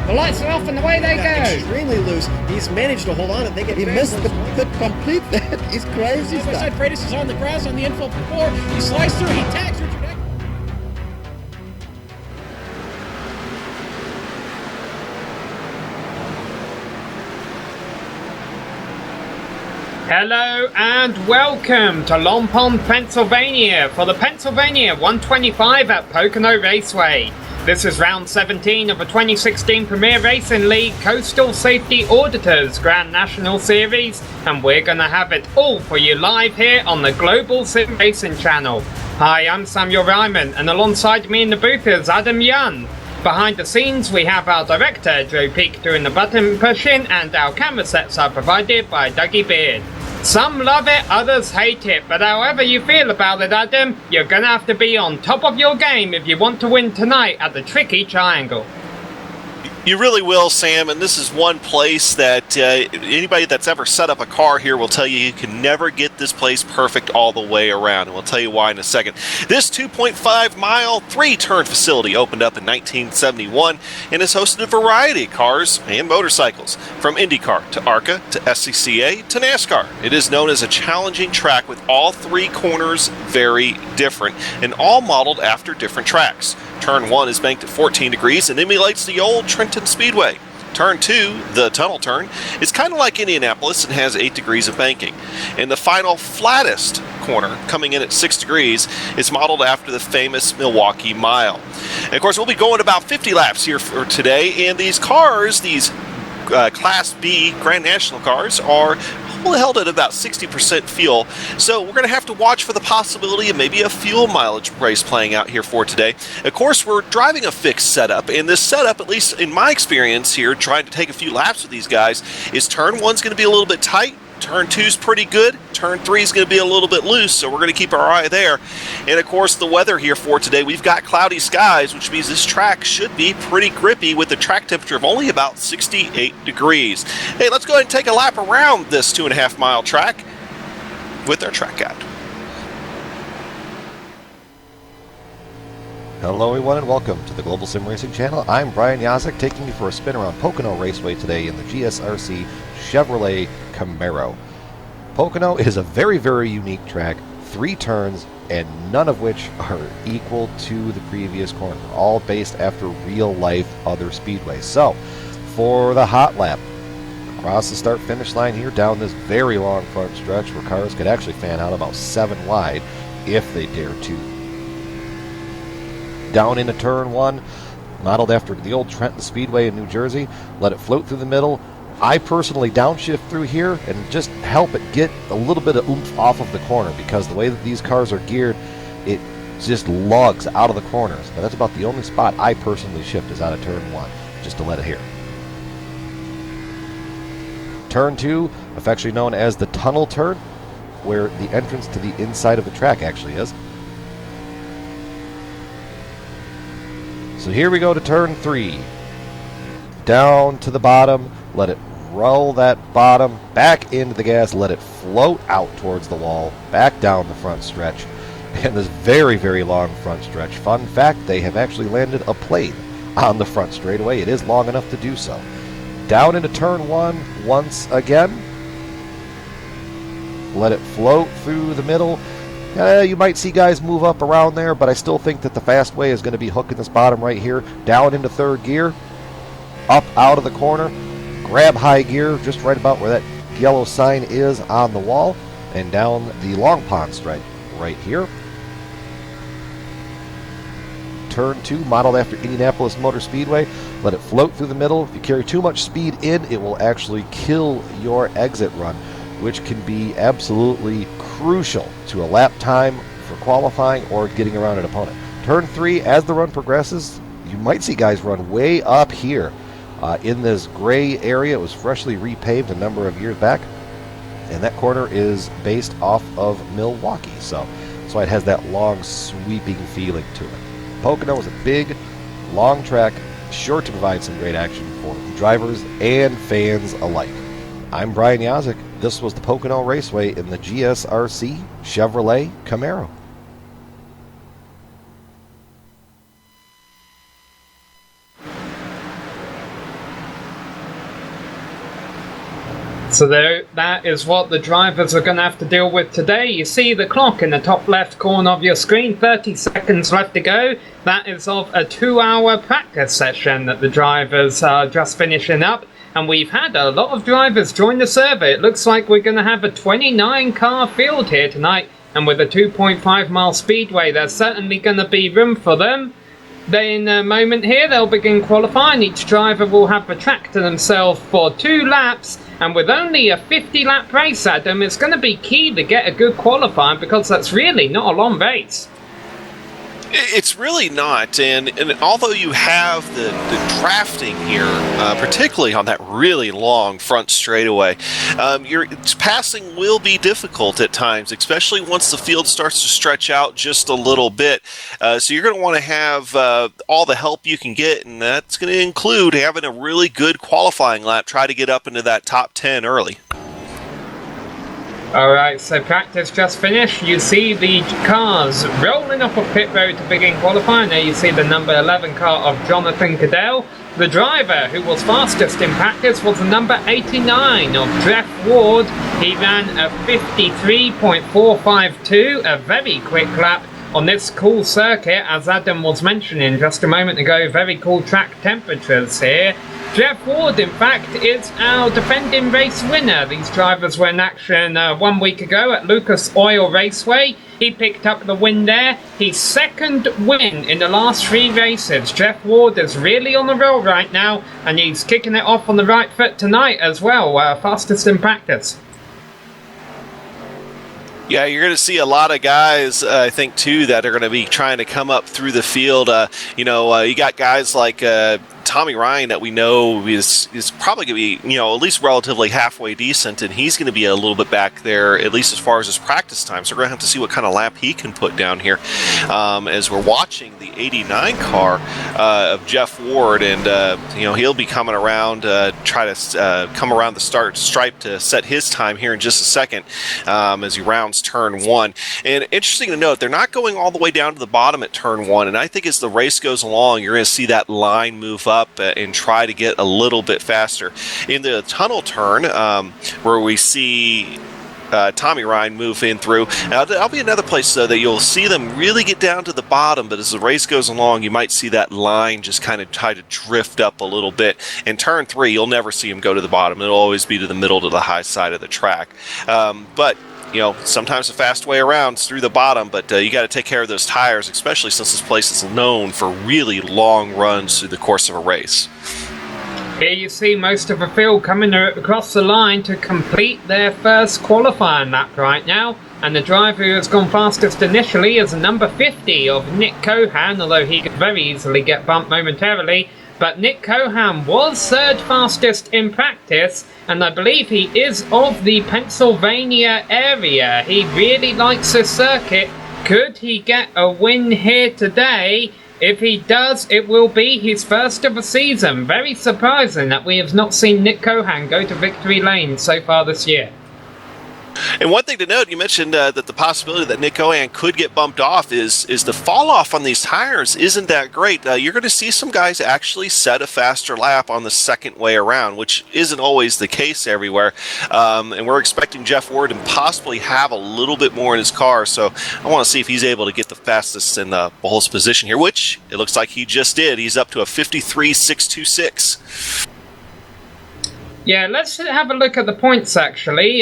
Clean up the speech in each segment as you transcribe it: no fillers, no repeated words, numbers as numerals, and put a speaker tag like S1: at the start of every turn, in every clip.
S1: The lights are off and away they go.
S2: Extremely loose. He's managed to hold on and they get.
S3: He missed the complete. He's crazy stuff.
S1: Side Freitas is on the grass on the infield for 4. He slides through. He tags Richard Eck.
S4: Hello and welcome to Long Pond, Pennsylvania for the Pennsylvania 125 at Pocono Raceway. This is round 17 of the 2016 Premier Racing League Coastal Safety Auditors Grand National Series, and we're going to have it all for you live here on the Global Sim Racing channel. Hi, I'm Samuel Ryman, and alongside me in the booth is Adam Young. Behind the scenes we have our director Joe Peak doing the button pushing, and our camera sets are provided by Dougie Beard. Some love it, others hate it, but however you feel about it, Adam, you're gonna have to be on top of your game if you want to win tonight at the Tricky Triangle.
S5: You really will, Sam, and this is one place that anybody that's ever set up a car here will tell you can never get this place perfect all the way around, and we'll tell you why in a second. This 2.5-mile, 3-turn facility opened up in 1971 and has hosted a variety of cars and motorcycles, from IndyCar to ARCA to SCCA to NASCAR. It is known as a challenging track with all 3 corners very different and all modeled after different tracks. Turn 1 is banked at 14 degrees and emulates the old Trenton Speedway. Turn 2, the tunnel turn, is kind of like Indianapolis and has 8 degrees of banking. And the final flattest corner, coming in at 6 degrees, is modeled after the famous Milwaukee Mile. And of course, we'll be going about 50 laps here for today, and these cars, these Class B Grand National cars, are held at about 60% fuel, so we're going to have to watch for the possibility of maybe a fuel mileage race playing out here for today. Of course, we're driving a fixed setup, and this setup, at least in my experience here, trying to take a few laps with these guys, is turn 1's going to be a little bit tight, turn 2's pretty good, turn 3's going to be a little bit loose, so we're going to keep our eye there. And of course, the weather here for today, we've got cloudy skies, which means this track should be pretty grippy with a track temperature of only about 68 degrees. Hey, let's go ahead and take a lap around this 2.5-mile track with our track guide.
S3: Hello everyone and welcome to the Global Sim Racing channel. I'm Brian Yazek, taking you for a spin around Pocono Raceway today in the GSRC Chevrolet Camaro. Pocono is a very, very unique track, 3 turns, and none of which are equal to the previous corner, all based after real-life other speedways. So, for the hot lap, across the start-finish line here, down this very long front stretch where cars could actually fan out about 7 wide if they dare to. Down into turn 1, modeled after the old Trenton Speedway in New Jersey, let it float through the middle. I personally downshift through here and just help it get a little bit of oomph off of the corner, because the way that these cars are geared, it just lugs out of the corners. Now, that's about the only spot I personally shift is out of turn 1, just to let it here. Turn 2, affectionately known as the tunnel turn, where the entrance to the inside of the track actually is. So here we go to turn 3. Down to the bottom, let it roll that bottom, back into the gas, let it float out towards the wall, back down the front stretch, and this very, very long front stretch. Fun fact, they have actually landed a plane on the front straightaway. It is long enough to do so. Down into turn 1 once again, let it float through the middle. You might see guys move up around there, but I still think that the fast way is going to be hooking this bottom right here, down into 3rd gear, up out of the corner, grab high gear just right about where that yellow sign is on the wall, and down the long pond straight right here. Turn 2, modeled after Indianapolis Motor Speedway, let it float through the middle. If you carry too much speed in, it will actually kill your exit run, which can be absolutely crucial to a lap time for qualifying or getting around an opponent. Turn 3, as the run progresses, you might see guys run way up here in this gray area. It was freshly repaved a number of years back, and that corner is based off of Milwaukee, so that's why it has that long sweeping feeling to it. Pocono is a big, long track, sure to provide some great action for drivers and fans alike. I'm Brian Yazek. This was the Pocono Raceway in the GSRC Chevrolet Camaro.
S4: So that is what the drivers are going to have to deal with today. You see the clock in the top left corner of your screen, 30 seconds left to go. That is of a 2-hour practice session that the drivers are just finishing up. And we've had a lot of drivers join the survey. It looks like we're going to have a 29-car field here tonight. And with a 2.5 mile speedway, there's certainly going to be room for them. In a moment here, they'll begin qualifying. Each driver will have the track to themselves for 2 laps. And with only a 50-lap race, Adam, it's going to be key to get a good qualifying because that's really not a long race.
S5: It's really not, and although you have the drafting here, particularly on that really long front straightaway, your passing will be difficult at times, especially once the field starts to stretch out just a little bit. So you're going to want to have all the help you can get, and that's going to include having a really good qualifying lap. Try to get up into that top 10 early.
S4: Alright, so practice just finished. You see the cars rolling up a pit road to begin qualifying. There you see the number 11 car of Jonathan Cadell. The driver who was fastest in practice was the number 89 of Jeff Ward. He ran a 53.452, a very quick lap on this cool circuit, as Adam was mentioning just a moment ago. Very cool track temperatures here. Jeff Ward, in fact, is our defending race winner. These drivers were in action 1 week ago at Lucas Oil Raceway. He picked up the win there. His second win in the last 3 races. Jeff Ward is really on the roll right now, and he's kicking it off on the right foot tonight as well. Fastest in practice.
S5: Yeah, you're going to see a lot of guys, I think, too, that are going to be trying to come up through the field. You got guys like Tommy Ryan that we know is probably going to be, at least relatively halfway decent, and he's going to be a little bit back there, at least as far as his practice time. So we're going to have to see what kind of lap he can put down here as we're watching the 89 car of Jeff Ward, and he'll be coming around, try to come around the start stripe to set his time here in just a second as he rounds turn 1. And interesting to note, they're not going all the way down to the bottom at turn 1, and I think as the race goes along, you're going to see that line move up and try to get a little bit faster. In the tunnel turn, where we see Tommy Ryan move in through, that'll be another place, though, that you'll see them really get down to the bottom, but as the race goes along, you might see that line just kind of try to drift up a little bit. In turn 3, you'll never see him go to the bottom. It'll always be to the middle, to the high side of the track. But sometimes the fast way around is through the bottom, but you got to take care of those tires, especially since this place is known for really long runs through the course of a race.
S4: Here you see most of the field coming across the line to complete their first qualifying lap right now. And the driver who has gone fastest initially is number 50 of Nick Cohan, although he could very easily get bumped momentarily. But Nick Cohan was 3rd fastest in practice, and I believe he is of the Pennsylvania area. He really likes this circuit. Could he get a win here today? If he does, it will be his first of the season. Very surprising that we have not seen Nick Cohan go to victory lane so far this year.
S5: And one thing to note, you mentioned that the possibility that Nick Cohan could get bumped off is the fall off on these tires isn't that great. You're going to see some guys actually set a faster lap on the second way around, which isn't always the case everywhere. And we're expecting Jeff Ward to possibly have a little bit more in his car, so I want to see if he's able to get the fastest in the pole's position here, which it looks like he just did. He's up to a 53.626.
S4: Yeah, let's have a look at the points, actually.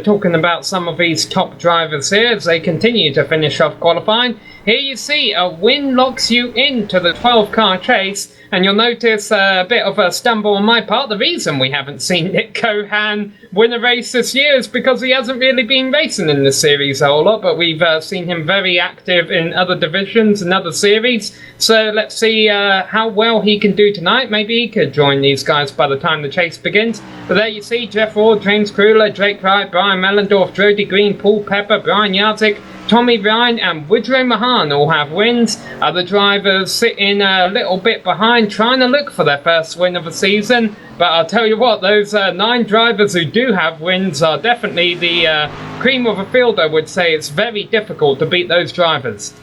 S4: Talking about some of these top drivers here as they continue to finish off qualifying. Here you see a win locks you into the 12-car chase, and you'll notice a bit of a stumble on my part. The reason we haven't seen Nick Cohan win a race this year is because he hasn't really been racing in the series a whole lot, but we've seen him very active in other divisions and other series. So let's see how well he can do tonight. Maybe he could join these guys by the time the chase begins. But there you see Jeff Ward, James Kruller, Jake Wright, Brian Mellendorf, Jody Green, Paul Pepper, Brian Yarzik, Tommy Ryan and Woodrow Mahan all have wins. Other drivers sitting a little bit behind, trying to look for their first win of the season. But I'll tell you what, those 9 drivers who do have wins are definitely the cream of the field, I would say. It's very difficult to beat those drivers.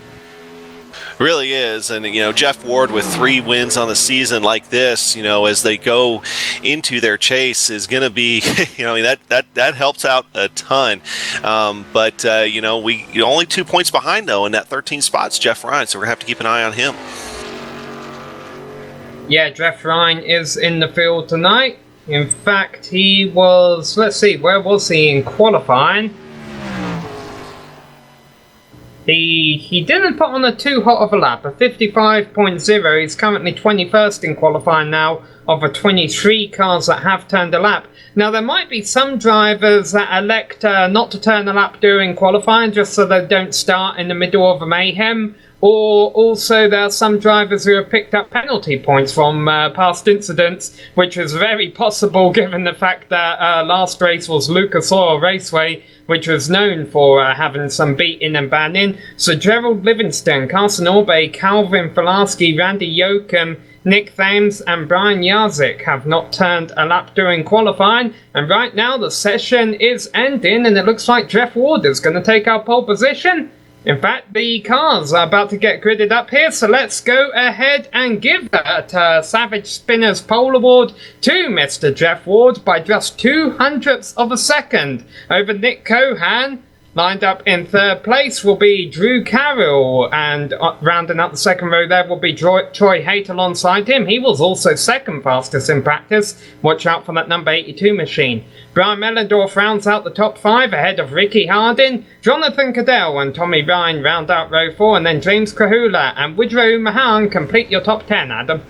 S5: Really is. And, Jeff Ward with 3 wins on the season like this, as they go into their chase is going to be, that helps out a ton. But we only 2 points behind, though, in that 13 spots, Jeff Ryan. So we're going to have to keep an eye on him.
S4: Yeah, Jeff Ryan is in the field tonight. In fact, he was, let's see, where was he in qualifying? He didn't put on a too hot of a lap, a 55.0. He's currently 21st in qualifying now of the 23 cars that have turned a lap. Now, there might be some drivers that elect not to turn a lap during qualifying just so they don't start in the middle of a mayhem. Or also there are some drivers who have picked up penalty points from past incidents, which is very possible given the fact that last race was Lucas Oil Raceway, which was known for having some beating and banning. So Gerald Livingston, Carson Orbay, Calvin Filarski, Randy Yoakum, Nick Thames and Brian Jarzik have not turned a lap during qualifying, and right now the session is ending and it looks like Jeff Ward is going to take our pole position. In fact, the cars are about to get gridded up here, so let's go ahead and give that Savage Spinners pole award to Mr. Jeff Ward by just 0.02 of a second over Nick Cohan. Lined up in third place will be Drew Carroll, and rounding up the second row there will be Troy Haight alongside him. He was also second fastest in practice. Watch out for that number 82 machine. Brian Mellendorf rounds out the top 5 ahead of Ricky Hardin. Jonathan Cadell and Tommy Ryan round out row 4, and then James Kahula and Woodrow Mahan complete your top 10, Adam.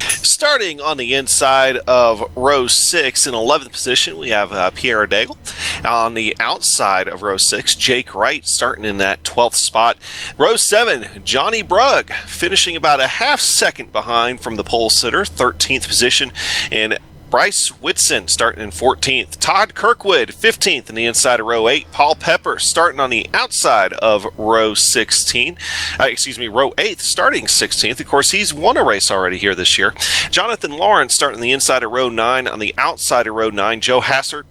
S5: Starting on the inside of row 6 in 11th position, we have Pierre Daigle. On the outside of row 6, Jake Wright starting in that 12th spot. Row 7, Johnny Brugg finishing about a half second behind from the pole sitter, 13th position. And Bryce Whitson starting in 14th. Todd Kirkwood, 15th in the inside of row 8. Paul Pepper starting on the outside of row 16. Row 8th, starting 16th. Of course, he's won a race already here this year. Jonathan Lawrence starting on the inside of row 9. On the outside of row 9, Joe Hassert,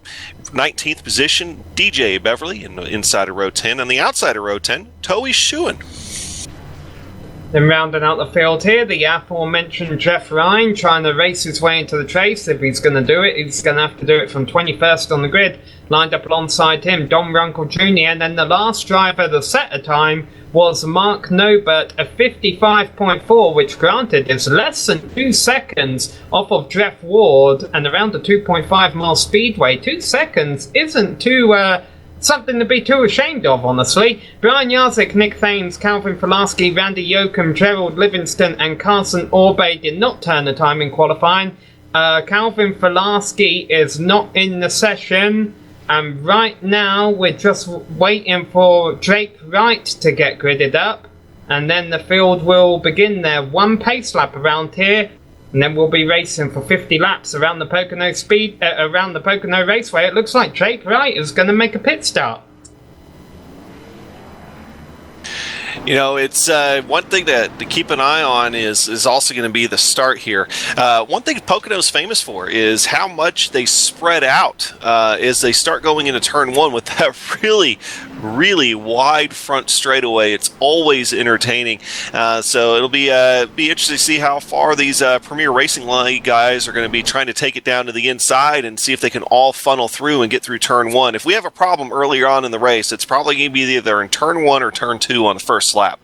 S5: 19th position. DJ Beverly in the inside of row 10. On the outside of row 10, Toey Schuin.
S4: Then rounding out the field here, the aforementioned Jeff Ryan trying to race his way into the chase. If he's going to do it, he's going to have to do it from 21st on the grid. Lined up alongside him, Don Runkle Jr. And then the last driver to set a time was Mark Nobert, a 55.4, which granted is less than 2 seconds off of Jeff Ward and around the 2.5 mile speedway. 2 seconds isn't too something to be too ashamed of, honestly. Brian Jarzik, Nick Thames, Calvin Filarski, Randy Yoakum, Gerald Livingston and Carson Orbay did not turn the time in qualifying. Calvin Filarski is not in the session, and right now we're just waiting for Jake Wright to get gridded up, and then the field will begin their 1 pace lap around here. And then we'll be racing for 50 laps around the Pocono Raceway. It looks like Jake Wright is going to make a pit start.
S5: It's one thing to keep an eye on is also going to be the start here. One thing Pocono's famous for is how much they spread out as they start going into turn 1 with that really, really wide front straightaway. It's always entertaining. So it'll be interesting to see how far these Premier Racing League guys are going to be trying to take it down to the inside and see if they can all funnel through and get through turn 1. If we have a problem earlier on in the race, it's probably going to be either in turn 1 or turn 2 on the first lap.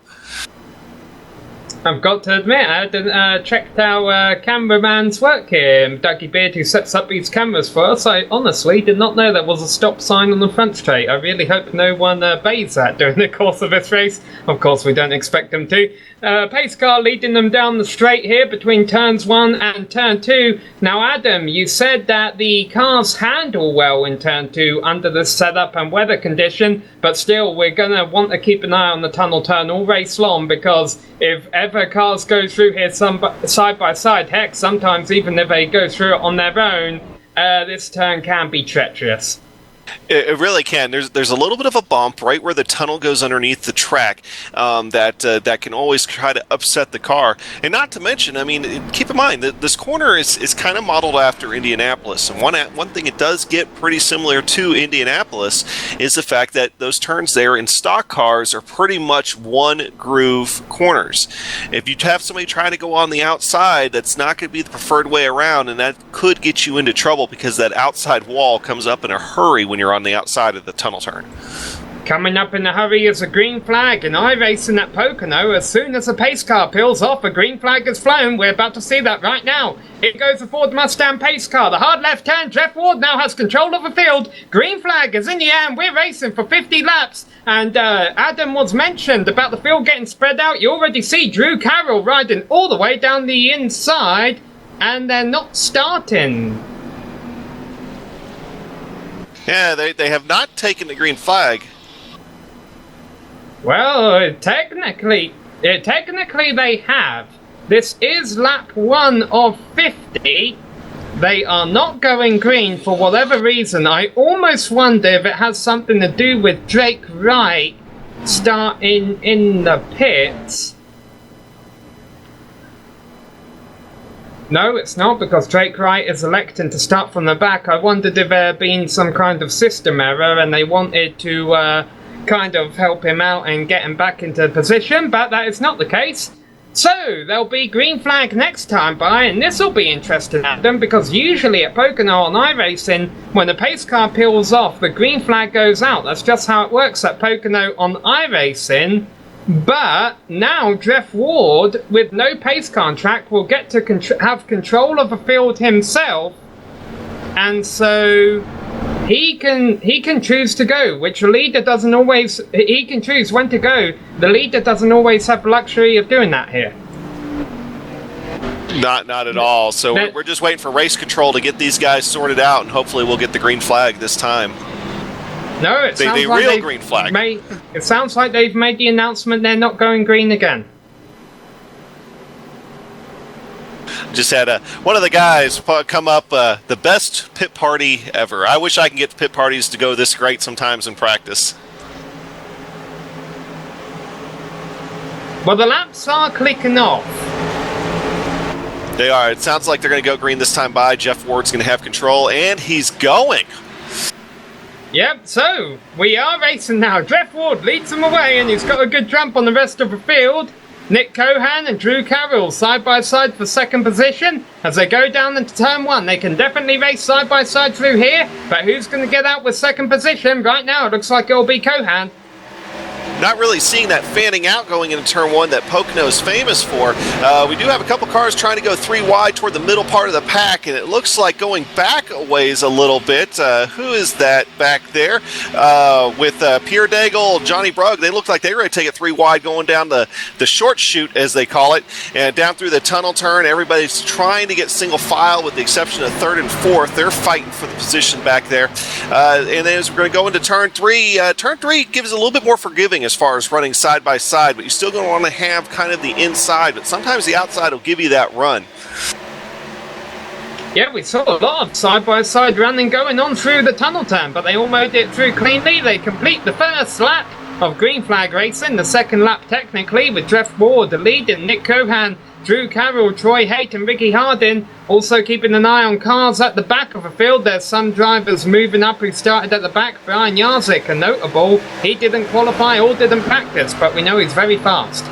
S4: I've got to admit, I hadn't checked our cameraman's work here, Dougie Beard, who sets up these cameras for us. I honestly did not know there was a stop sign on the front straight. I really hope no one obeys that during the course of this race. Of course, we don't expect them to. Pace car leading them down the straight here between turns 1 and turn 2. Now, Adam, you said that the cars handle well in turn 2 under this setup and weather condition, but still, we're going to want to keep an eye on the tunnel turn all race long, because if ever cars go through here side by side, heck, sometimes even if they go through it on their own, this turn can be treacherous.
S5: It really can. There's a little bit of a bump right where the tunnel goes underneath the track that can always try to upset the car. And not to mention, I mean, keep in mind that this corner is kind of modeled after Indianapolis. And one thing it does get pretty similar to Indianapolis is the fact that those turns there in stock cars are pretty much one groove corners. If you have somebody trying to go on the outside, that's not going to be the preferred way around, and that could get you into trouble because that outside wall comes up in a hurry when you're on the outside of the tunnel turn.
S4: Coming up in a hurry is a green flag, and iRacing at Pocono. As soon as a pace car peels off, a green flag is flown. We're about to see that right now. It goes the Ford Mustang pace car. The hard left hand, Jeff Ward now has control of the field. Green flag is in the air, and we're racing for 50 laps. And Adam was mentioned about the field getting spread out. You already see Drew Carroll riding all the way down the inside, and they're not starting.
S5: Yeah, they have not taken the green flag.
S4: Well, technically they have. This is lap 1 of 50. They are not going green for whatever reason. I almost wonder if it has something to do with Drake Wright starting in the pits. No, it's not, because Drake Wright is electing to start from the back. I wondered if there had been some kind of system error and they wanted to kind of help him out and get him back into position, but that is not the case. So, there'll be green flag next time by, and this will be interesting, Adam, because usually at Pocono on iRacing, when the pace car peels off, the green flag goes out. That's just how it works at Pocono on iRacing. But now Jeff Ward, with no pace car track, will get to have control of the field himself, and so he can choose to go, which the leader doesn't always. He can choose when to go. The leader doesn't always have the luxury of doing that here.
S5: Not at all. So we're just waiting for race control to get these guys sorted out, and hopefully we'll get the green flag this time.
S4: No, it sounds
S5: the
S4: like
S5: real green flag.
S4: It sounds like they've made the announcement they're not going green again.
S5: Just had one of the guys come up, the best pit party ever. I wish I can get pit parties to go this great sometimes in practice.
S4: Well, the laps are clicking off.
S5: They are. It sounds like they're going to go green this time by. Jeff Ward's going to have control, and he's going.
S4: Yep, so we are racing now. Jeff Ward leads them away, and he's got a good jump on the rest of the field. Nick Cohan and Drew Carroll side by side for second position. As they go down into turn 1, they can definitely race side by side through here. But who's going to get out with second position? Right now, it looks like it'll be Cohan.
S5: Not really seeing that fanning out going into turn 1 that Pocono is famous for. We do have a couple cars trying to go 3 wide toward the middle part of the pack, and it looks like going back a ways a little bit. Who is that back there? With Pierre Daigle, Johnny Brugg, they look like they were going to take it 3 wide going down the short chute, as they call it, and down through the tunnel turn. Everybody's trying to get single file with the exception of 3rd and 4th. They're fighting for the position back there. And then as we're going to go into turn 3, turn 3 gives a little bit more forgiving as far as running side by side, but you're still going to want to have kind of the inside, but sometimes the outside will give you that run.
S4: Yeah, we saw a lot of side-by-side running going on through the tunnel turn, but they all made it through cleanly. They complete the first lap of green flag racing, the second lap technically, with Jeff Ward the lead and Nick Cohan, Drew Carroll, Troy Haight and Ricky Hardin also keeping an eye on cars at the back of the field. There's some drivers moving up who started at the back. Brian Jarzik, a notable. He didn't qualify or didn't practice, but we know he's very fast.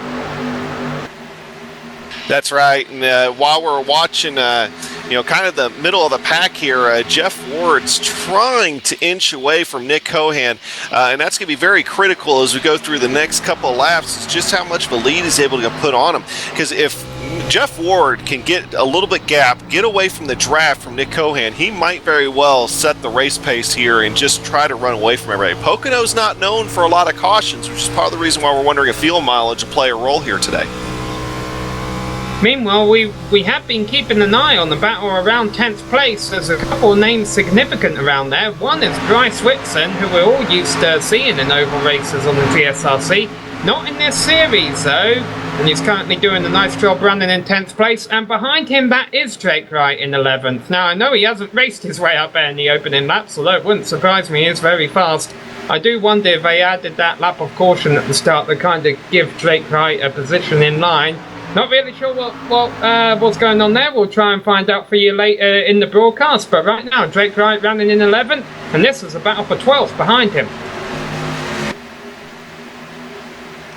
S5: That's right. And while we're watching, kind of the middle of the pack here, Jeff Ward's trying to inch away from Nick Cohan, and that's going to be very critical as we go through the next couple of laps, just how much of a lead he's able to put on him. Because if Jeff Ward can get a little bit gap, get away from the draft from Nick Cohan, he might very well set the race pace here and just try to run away from everybody. Pocono's not known for a lot of cautions, which is part of the reason why we're wondering if fuel mileage will play a role here today.
S4: Meanwhile, we have been keeping an eye on the battle around 10th place. There's a couple of names significant around there. One is Bryce Whitson, who we're all used to seeing in oval races on the GSRC. Not in this series, though. and he's currently doing a nice job running in 10th place. And behind him, that is Jake Wright in 11th. Now, I know he hasn't raced his way up there in the opening laps, although it wouldn't surprise me, he is very fast. I do wonder if they added that lap of caution at the start to kind of give Jake Wright a position in line. Not really sure what's going on there. We'll try and find out for you later in the broadcast. But right now, Jake Wright running in 11th, and this is a battle for 12th behind him.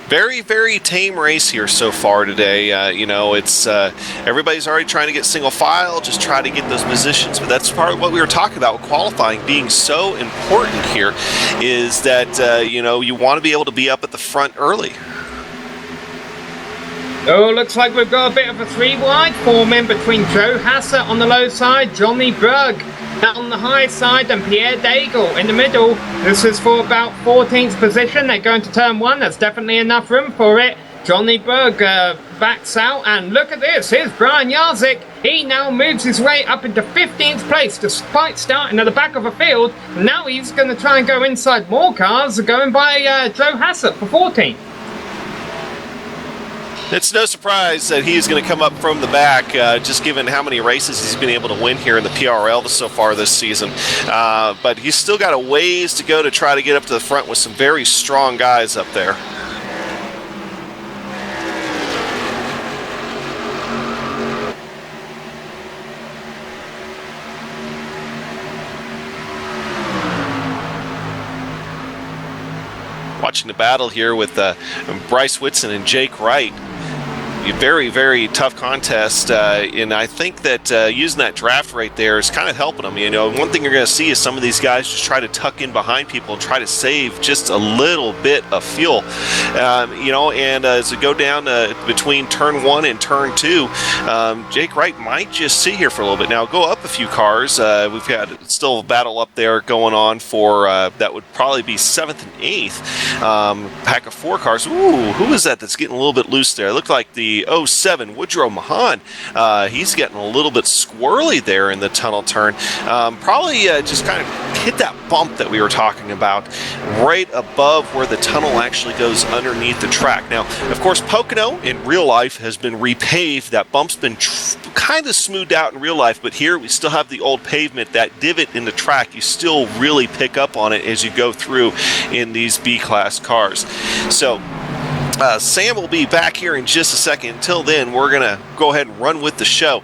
S5: Very, very tame race here so far today. You know, it's everybody's already trying to get single file, just try to get those positions. But that's part of what we were talking about with qualifying being so important here, is that you know, you want to be able to be up at the front early.
S4: Oh, looks like we've got a bit of a 3-wide forming between Joe Hassett on the low side, Johnny Berg on the high side, and Pierre Daigle in the middle. This is for about 14th position. They're going to turn 1. There's definitely enough room for it. Johnny Berg backs out, and look at this. Here's Brian Jarzik. He now moves his way up into 15th place despite starting at the back of a field. Now he's going to try and go inside more cars going by Joe Hassett for 14th.
S5: It's no surprise that he's going to come up from the back, just given how many races he's been able to win here in the PRL so far this season. But he's still got a ways to go to try to get up to the front with some very strong guys up there. Watching the battle here with Bryce Whitson and Jake Wright. Very, very tough contest, and I think that using that draft right there is kind of helping them. You know, one thing you're going to see is some of these guys just try to tuck in behind people and try to save just a little bit of fuel. You know, and as we go down between turn 1 and turn 2, Jake Wright might just sit here for a little bit. Now, go up a few cars. We've got still a battle up there going on for that would probably be 7th and 8th. Pack of 4 cars. Ooh, who is that that's getting a little bit loose there? It looked like the 07 Woodrow Mahan. He's getting a little bit squirrely there in the tunnel turn. Probably just kind of hit that bump that we were talking about right above where the tunnel actually goes underneath the track. Now, of course, Pocono in real life has been repaved. That bump's been kind of smoothed out in real life, but here we still have the old pavement. That divot in the track, you still really pick up on it as you go through in these B-class cars. So Sam will be back here in just a second. Until then, we're going to go ahead and run with the show.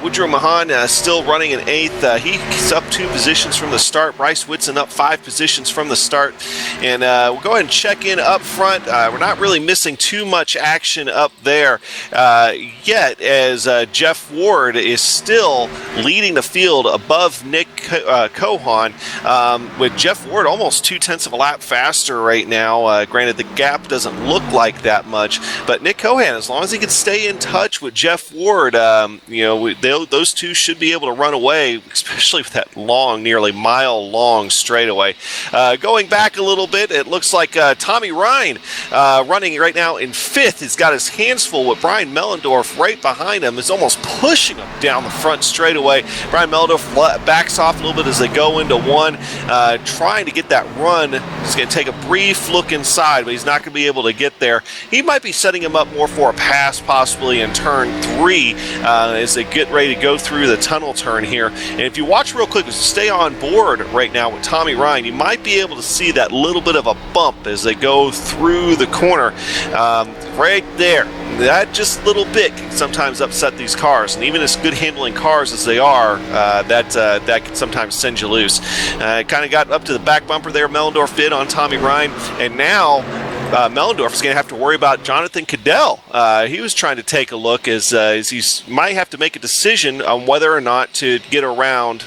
S5: Woodrow Mahan still running in 8th. He's up 2 positions from the start. Bryce Whitson up 5 positions from the start. And we'll go ahead and check in up front. We're not really missing too much action up there yet, as Jeff Ward is still leading the field above Nick Cohan, with Jeff Ward almost 0.2 of a lap faster right now. Granted, the gap doesn't look like that much, but Nick Cohan, as long as he can stay in touch with Jeff Ward, you know, those two should be able to run away, especially with that long, nearly mile-long straightaway. Going back a little bit, it looks like Tommy Ryan running right now in 5th. He's got his hands full with Brian Mellendorf right behind him. Is almost pushing him down the front straightaway. Brian Mellendorf backs off a little bit as they go into 1, trying to get that run. He's going to take a brief look inside, but he's not going to be able to get there. He might be setting him up more for a pass possibly in turn 3 as they get ready to go through the tunnel turn here. And if you watch real quick, stay on board right now with Tommy Ryan, you might be able to see that little bit of a bump as they go through the corner right there. That just little bit can sometimes upset these cars, and even as good handling cars as they are, that can sometimes send you loose. Kind of got up to the back bumper there. Mellendorf did on Tommy Ryan, and now Mellendorf is going to have to worry about Jonathan Cadell. He was trying to take a look as he might have to make a decision on whether or not to get around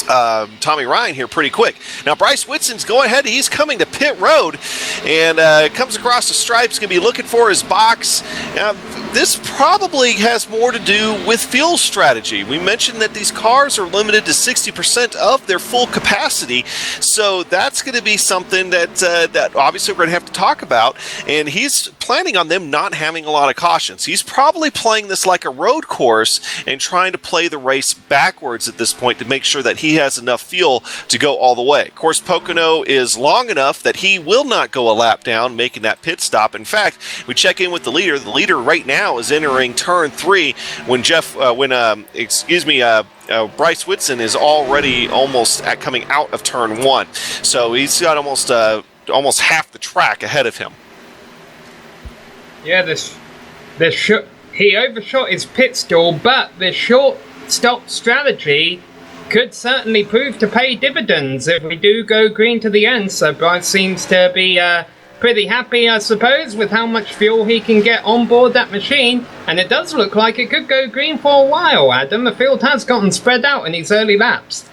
S5: Tommy Ryan here pretty quick. Now Bryce Whitson's going ahead. He's coming to pit road and comes across the stripes, going to be looking for his box. this probably has more to do with fuel strategy. We mentioned that these cars are limited to 60% of their full capacity, so that's going to be something that that obviously we're going to have to talk about. And he's planning on them not having a lot of cautions. He's probably playing this like a road course and trying to play the race backwards at this point to make sure that he has enough fuel to go all the way. Of course, Pocono is long enough that he will not go a lap down, making that pit stop. In fact, we check in with the leader. The leader right now is entering turn 3 when Bryce Whitson is already almost coming out of turn 1. So he's got almost half the track ahead of him.
S4: Yeah, he overshot his pit stall, but the short stop strategy could certainly prove to pay dividends if we do go green to the end. So Bryce seems to be pretty happy, I suppose, with how much fuel he can get on board that machine. And it does look like it could go green for a while, Adam. The field has gotten spread out in these early laps.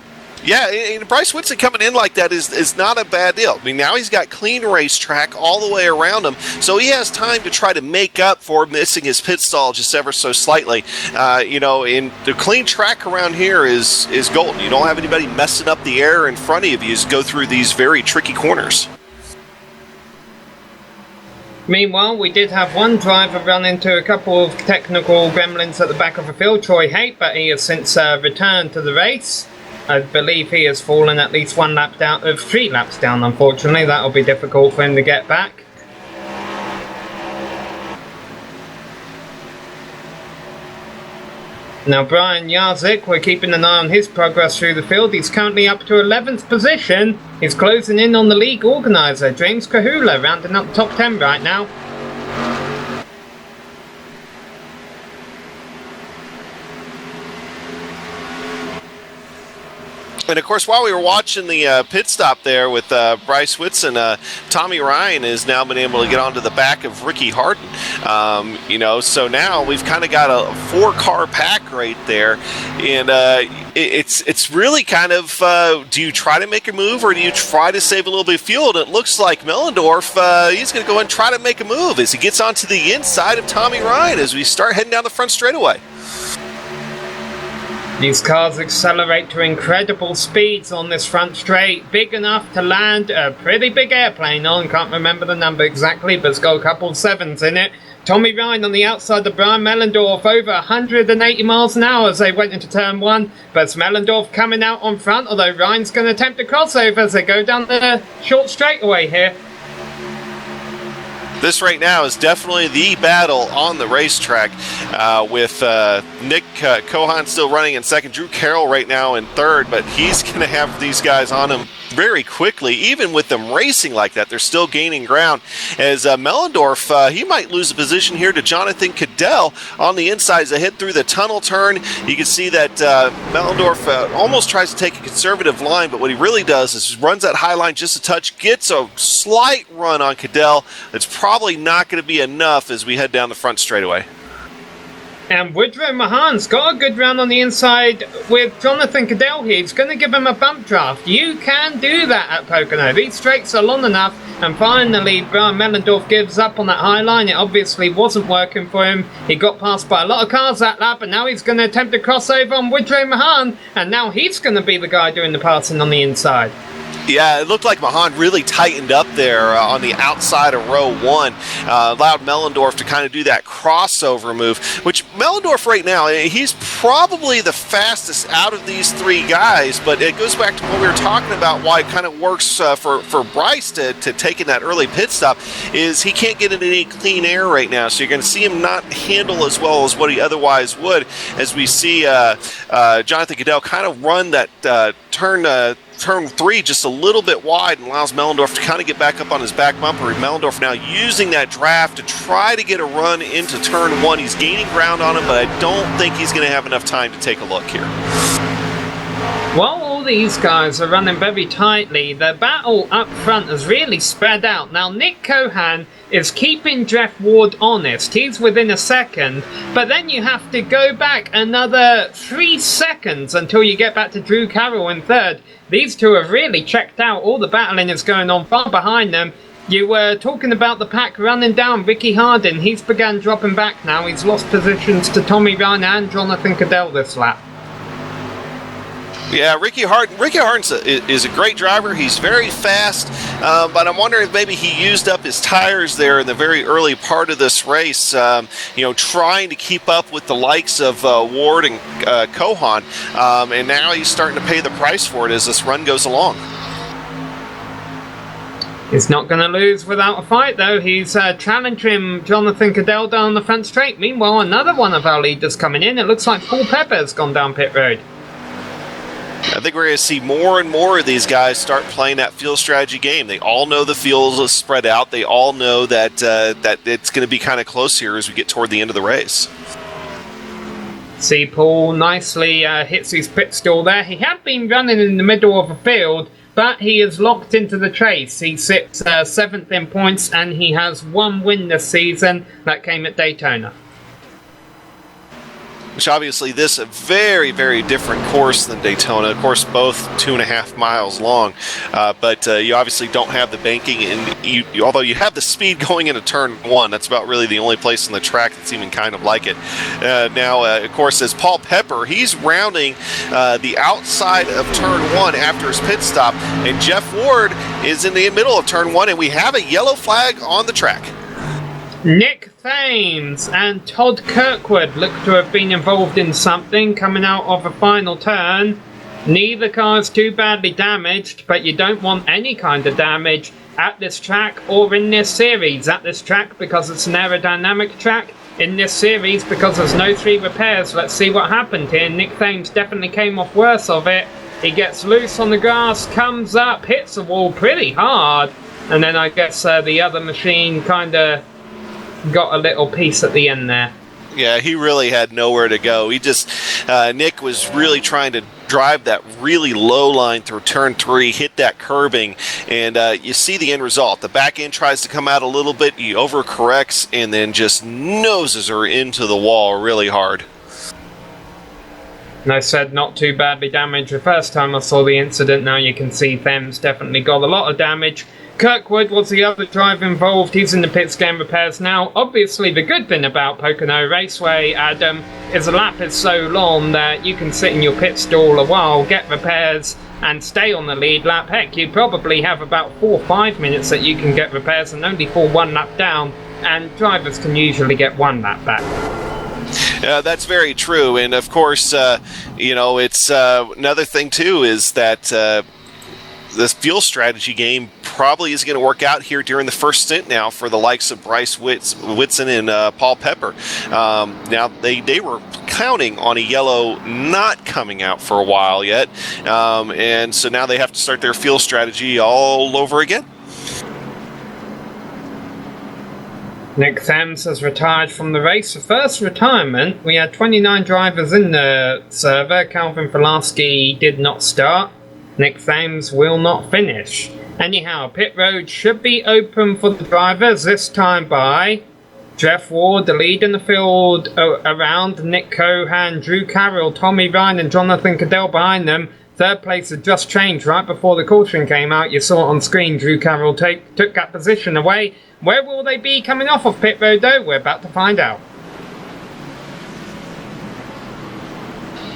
S5: Yeah, and Bryce Whitson coming in like that is not a bad deal. I mean, now he's got clean racetrack all the way around him, so he has time to try to make up for missing his pit stall just ever so slightly. And the clean track around here is golden. You don't have anybody messing up the air in front of you as you go through these very tricky corners.
S4: Meanwhile, we did have one driver run into a couple of technical gremlins at the back of the field, Troy Haight, but he has since returned to the race. I believe he has fallen at least 3 laps down, unfortunately. That'll be difficult for him to get back. Now Brian Jarzik, we're keeping an eye on his progress through the field. He's currently up to 11th position. He's closing in on the league organiser, James Kahula, rounding up the top 10 right now.
S5: And of course, while we were watching the pit stop there with Bryce Whitson, Tommy Ryan has now been able to get onto the back of Ricky Harden. So now we've kind of got a 4-car pack right there, and it's really kind of do you try to make a move or do you try to save a little bit of fuel? And it looks like Mellendorf he's going to go and try to make a move as he gets onto the inside of Tommy Ryan as we start heading down the front straightaway.
S4: These cars accelerate to incredible speeds on this front straight, big enough to land a pretty big airplane on. Can't remember the number exactly, but it's got a couple of 7s in it. Tommy Ryan on the outside of Brian Mellendorf, over 180 miles an hour as they went into turn 1. But it's Mellendorf coming out on front, although Ryan's going to attempt a crossover as they go down the short straightaway here.
S5: This right now is definitely the battle on the racetrack with Nick Cohan still running in second, Drew Carroll right now in third, but he's going to have these guys on him very quickly. Even with them racing like that, they're still gaining ground as Mellendorf, he might lose a position here to Jonathan Cadell on the inside as they head through the tunnel turn. You can see that Mellendorf almost tries to take a conservative line, but what he really does is runs that high line just a touch, gets a slight run on Cadell. It's probably not going to be enough as we head down the front straightaway.
S4: And Woodrow Mahan's got a good run on the inside with Jonathan Cadell here. He's going to give him a bump draft. You can do that at Pocono. These straights are long enough. And finally, Brian Mellendorf gives up on that high line. It obviously wasn't working for him. He got passed by a lot of cars that lap, and now he's going to attempt a crossover on Woodrow Mahan. And now he's going to be the guy doing the passing on the inside.
S5: Yeah, it looked like Mahan really tightened up there on the outside of row 1. Allowed Mellendorf to kind of do that crossover move, which Mellendorf right now, he's probably the fastest out of these 3 guys, but it goes back to what we were talking about, why it kind of works for Bryce to taking that early pit stop, is he can't get into any clean air right now, so you're going to see him not handle as well as what he otherwise would, as we see Jonathan Cadell kind of run that turn 3 just a little bit wide and allows Mellendorf to kind of get back up on his back bumper. Mellendorf now using that draft to try to get a run into turn 1. He's gaining ground on him, but I don't think he's going to have enough time to take a look here.
S4: While all these guys are running very tightly, the battle up front has really spread out. Now, Nick Cohan is keeping Jeff Ward honest. He's within a second, but then you have to go back another 3 seconds until you get back to Drew Carroll in third. These two have really checked out. All the battling is going on far behind them. You were talking about the pack running down Ricky Hardin. He's began dropping back now. He's lost positions to Tommy Ryan and Jonathan Cadell this lap.
S5: Yeah, Ricky Hardin is a great driver. He's very fast, but I'm wondering if maybe he used up his tires there in the very early part of this race, trying to keep up with the likes of Ward and Kohan, and now he's starting to pay the price for it as this run goes along.
S4: He's not going to lose without a fight, though. He's challenging Jonathan Cadell down the front straight. Meanwhile, another one of our leaders coming in. It looks like Paul Pepper's gone down pit road.
S5: I think we're going to see more and more of these guys start playing that field strategy game. They all know the field is spread out. They all know that that it's going to be kind of close here as we get toward the end of the race.
S4: See, Paul nicely hits his pit stall there. He had been running in the middle of a field, but he is locked into the chase. He sits 7th in points, and he has one win this season. That came at Daytona.
S5: Which obviously this a very, very different course than Daytona. Of course, both 2.5 miles long, but you obviously don't have the banking, and although you have the speed going into turn 1, that's about really the only place on the track that's even kind of like it. Now, of course, as Paul Pepper, he's rounding the outside of turn 1 after his pit stop, and Jeff Ward is in the middle of turn 1, and we have a yellow flag on the track.
S4: Nick Thames and Todd Kirkwood look to have been involved in something coming out of a final turn. Neither car is too badly damaged, but you don't want any kind of damage at this track or in this series. At this track because it's an aerodynamic track, in this series because there's no 3 repairs. Let's see what happened here. Nick Thames definitely came off worse of it. He gets loose on the grass, comes up, hits the wall pretty hard, and then I guess the other machine kind of got a little piece at the end there.
S5: Yeah, he really had nowhere to go. He just, Nick was really trying to drive that really low line through turn 3, hit that curbing, and you see the end result. The back end tries to come out a little bit, he overcorrects, and then just noses her into the wall really hard.
S4: And I said not too badly damaged the first time I saw the incident. Now you can see Thames definitely got a lot of damage. Kirkwood was the other driver involved. He's in the pits getting repairs now. Obviously, the good thing about Pocono Raceway, Adam, is the lap is so long that you can sit in your pit stall a while, get repairs, and stay on the lead lap. Heck, you probably have about 4 or 5 minutes that you can get repairs and only fall 1 lap down, and drivers can usually get 1 lap back.
S5: That's very true, and of course, it's another thing too is that this fuel strategy game probably is going to work out here during the first stint now for the likes of Bryce Whitson and Paul Pepper. Now, they were counting on a yellow not coming out for a while yet, and so now they have to start their fuel strategy all over again.
S4: Nick Thames has retired from the race. The first retirement, we had 29 drivers in the server. Calvin Pulaski did not start. Nick Thames will not finish. Anyhow, pit road should be open for the drivers, this time by Jeff Ward, the lead in the field around Nick Cohan, Drew Carroll, Tommy Ryan and Jonathan Cadell behind them. Third place had just changed right before the caution came out. You saw it on screen. Drew Carroll took that position away. Where will they be coming off of pit road though? We're about to find out.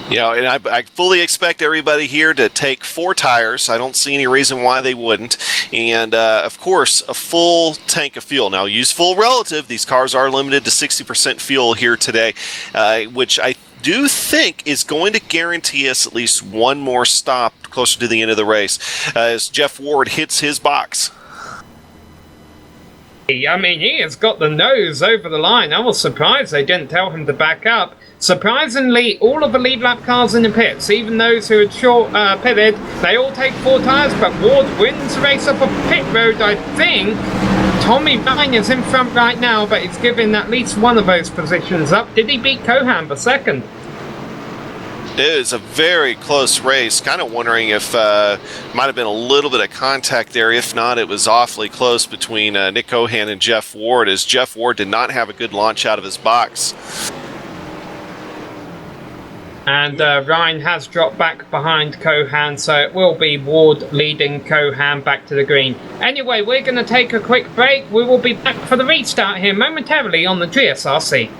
S5: Yeah, and I fully expect everybody here to take 4 tires. I don't see any reason why they wouldn't. And, of course, a full tank of fuel. Now, useful relative. These cars are limited to 60% fuel here today, which I do think is going to guarantee us at least 1 more stop closer to the end of the race as Jeff Ward hits his box.
S4: I mean, he has got the nose over the line. I was surprised they didn't tell him to back up. Surprisingly, all of the lead lap cars in the pits, even those who had pitted, they all take 4 tires, but Ward wins the race up a pit road, I think. Tommy Ryan is in front right now, but he's given at least one of those positions up. Did he beat Cohan for second?
S5: It is a very close race. Kind of wondering if might have been a little bit of contact there. If not, it was awfully close between Nick Cohan and Jeff Ward, as Jeff Ward did not have a good launch out of his box.
S4: And Ryan has dropped back behind Cohan, so it will be Ward leading Cohan back to the green. Anyway, we're going to take a quick break. We will be back for the restart here momentarily on the GSRC.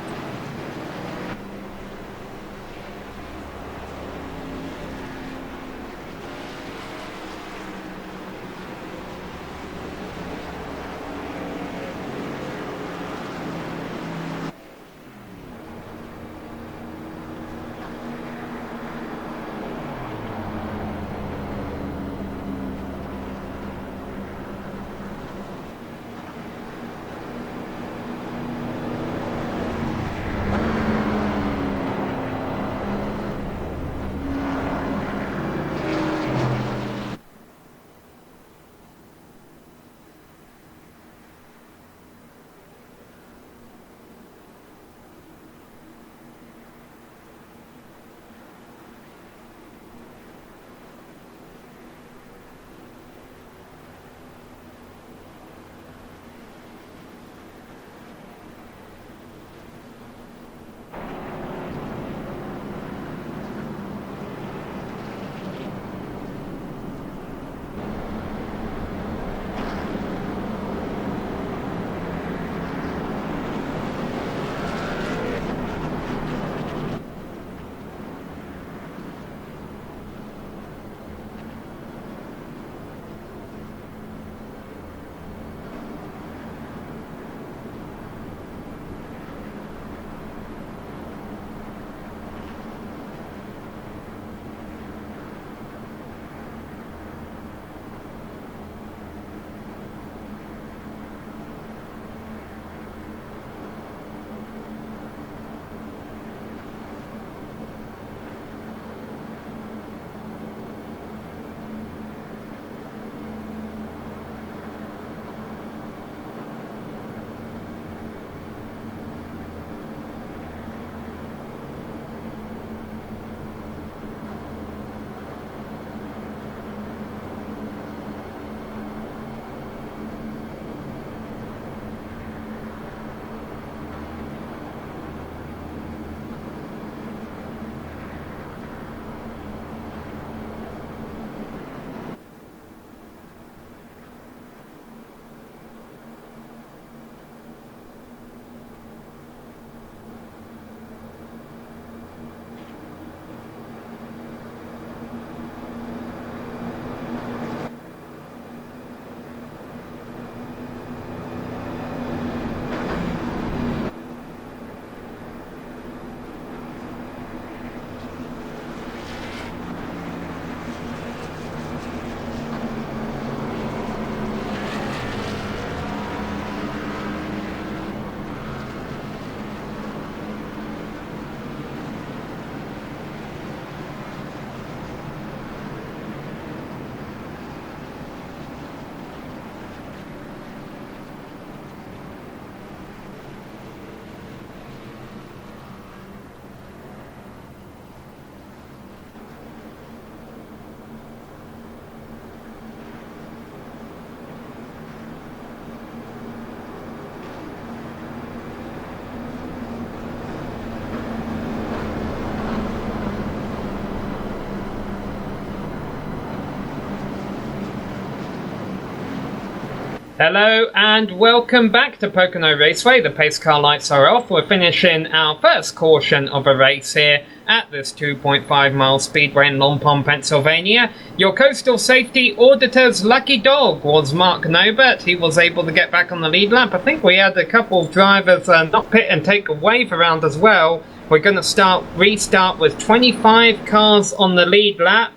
S4: Hello and welcome back to Pocono Raceway. The pace car lights are off. We're finishing our first caution of a race here at this 2.5 mile speedway in Lompon, Pennsylvania. Your coastal safety auditor's lucky dog was Mark Nobert. He was able to get back on the lead lap. I think we had a couple of drivers not pit and take a wave around as well. We're going to restart with 25 cars on the lead lap.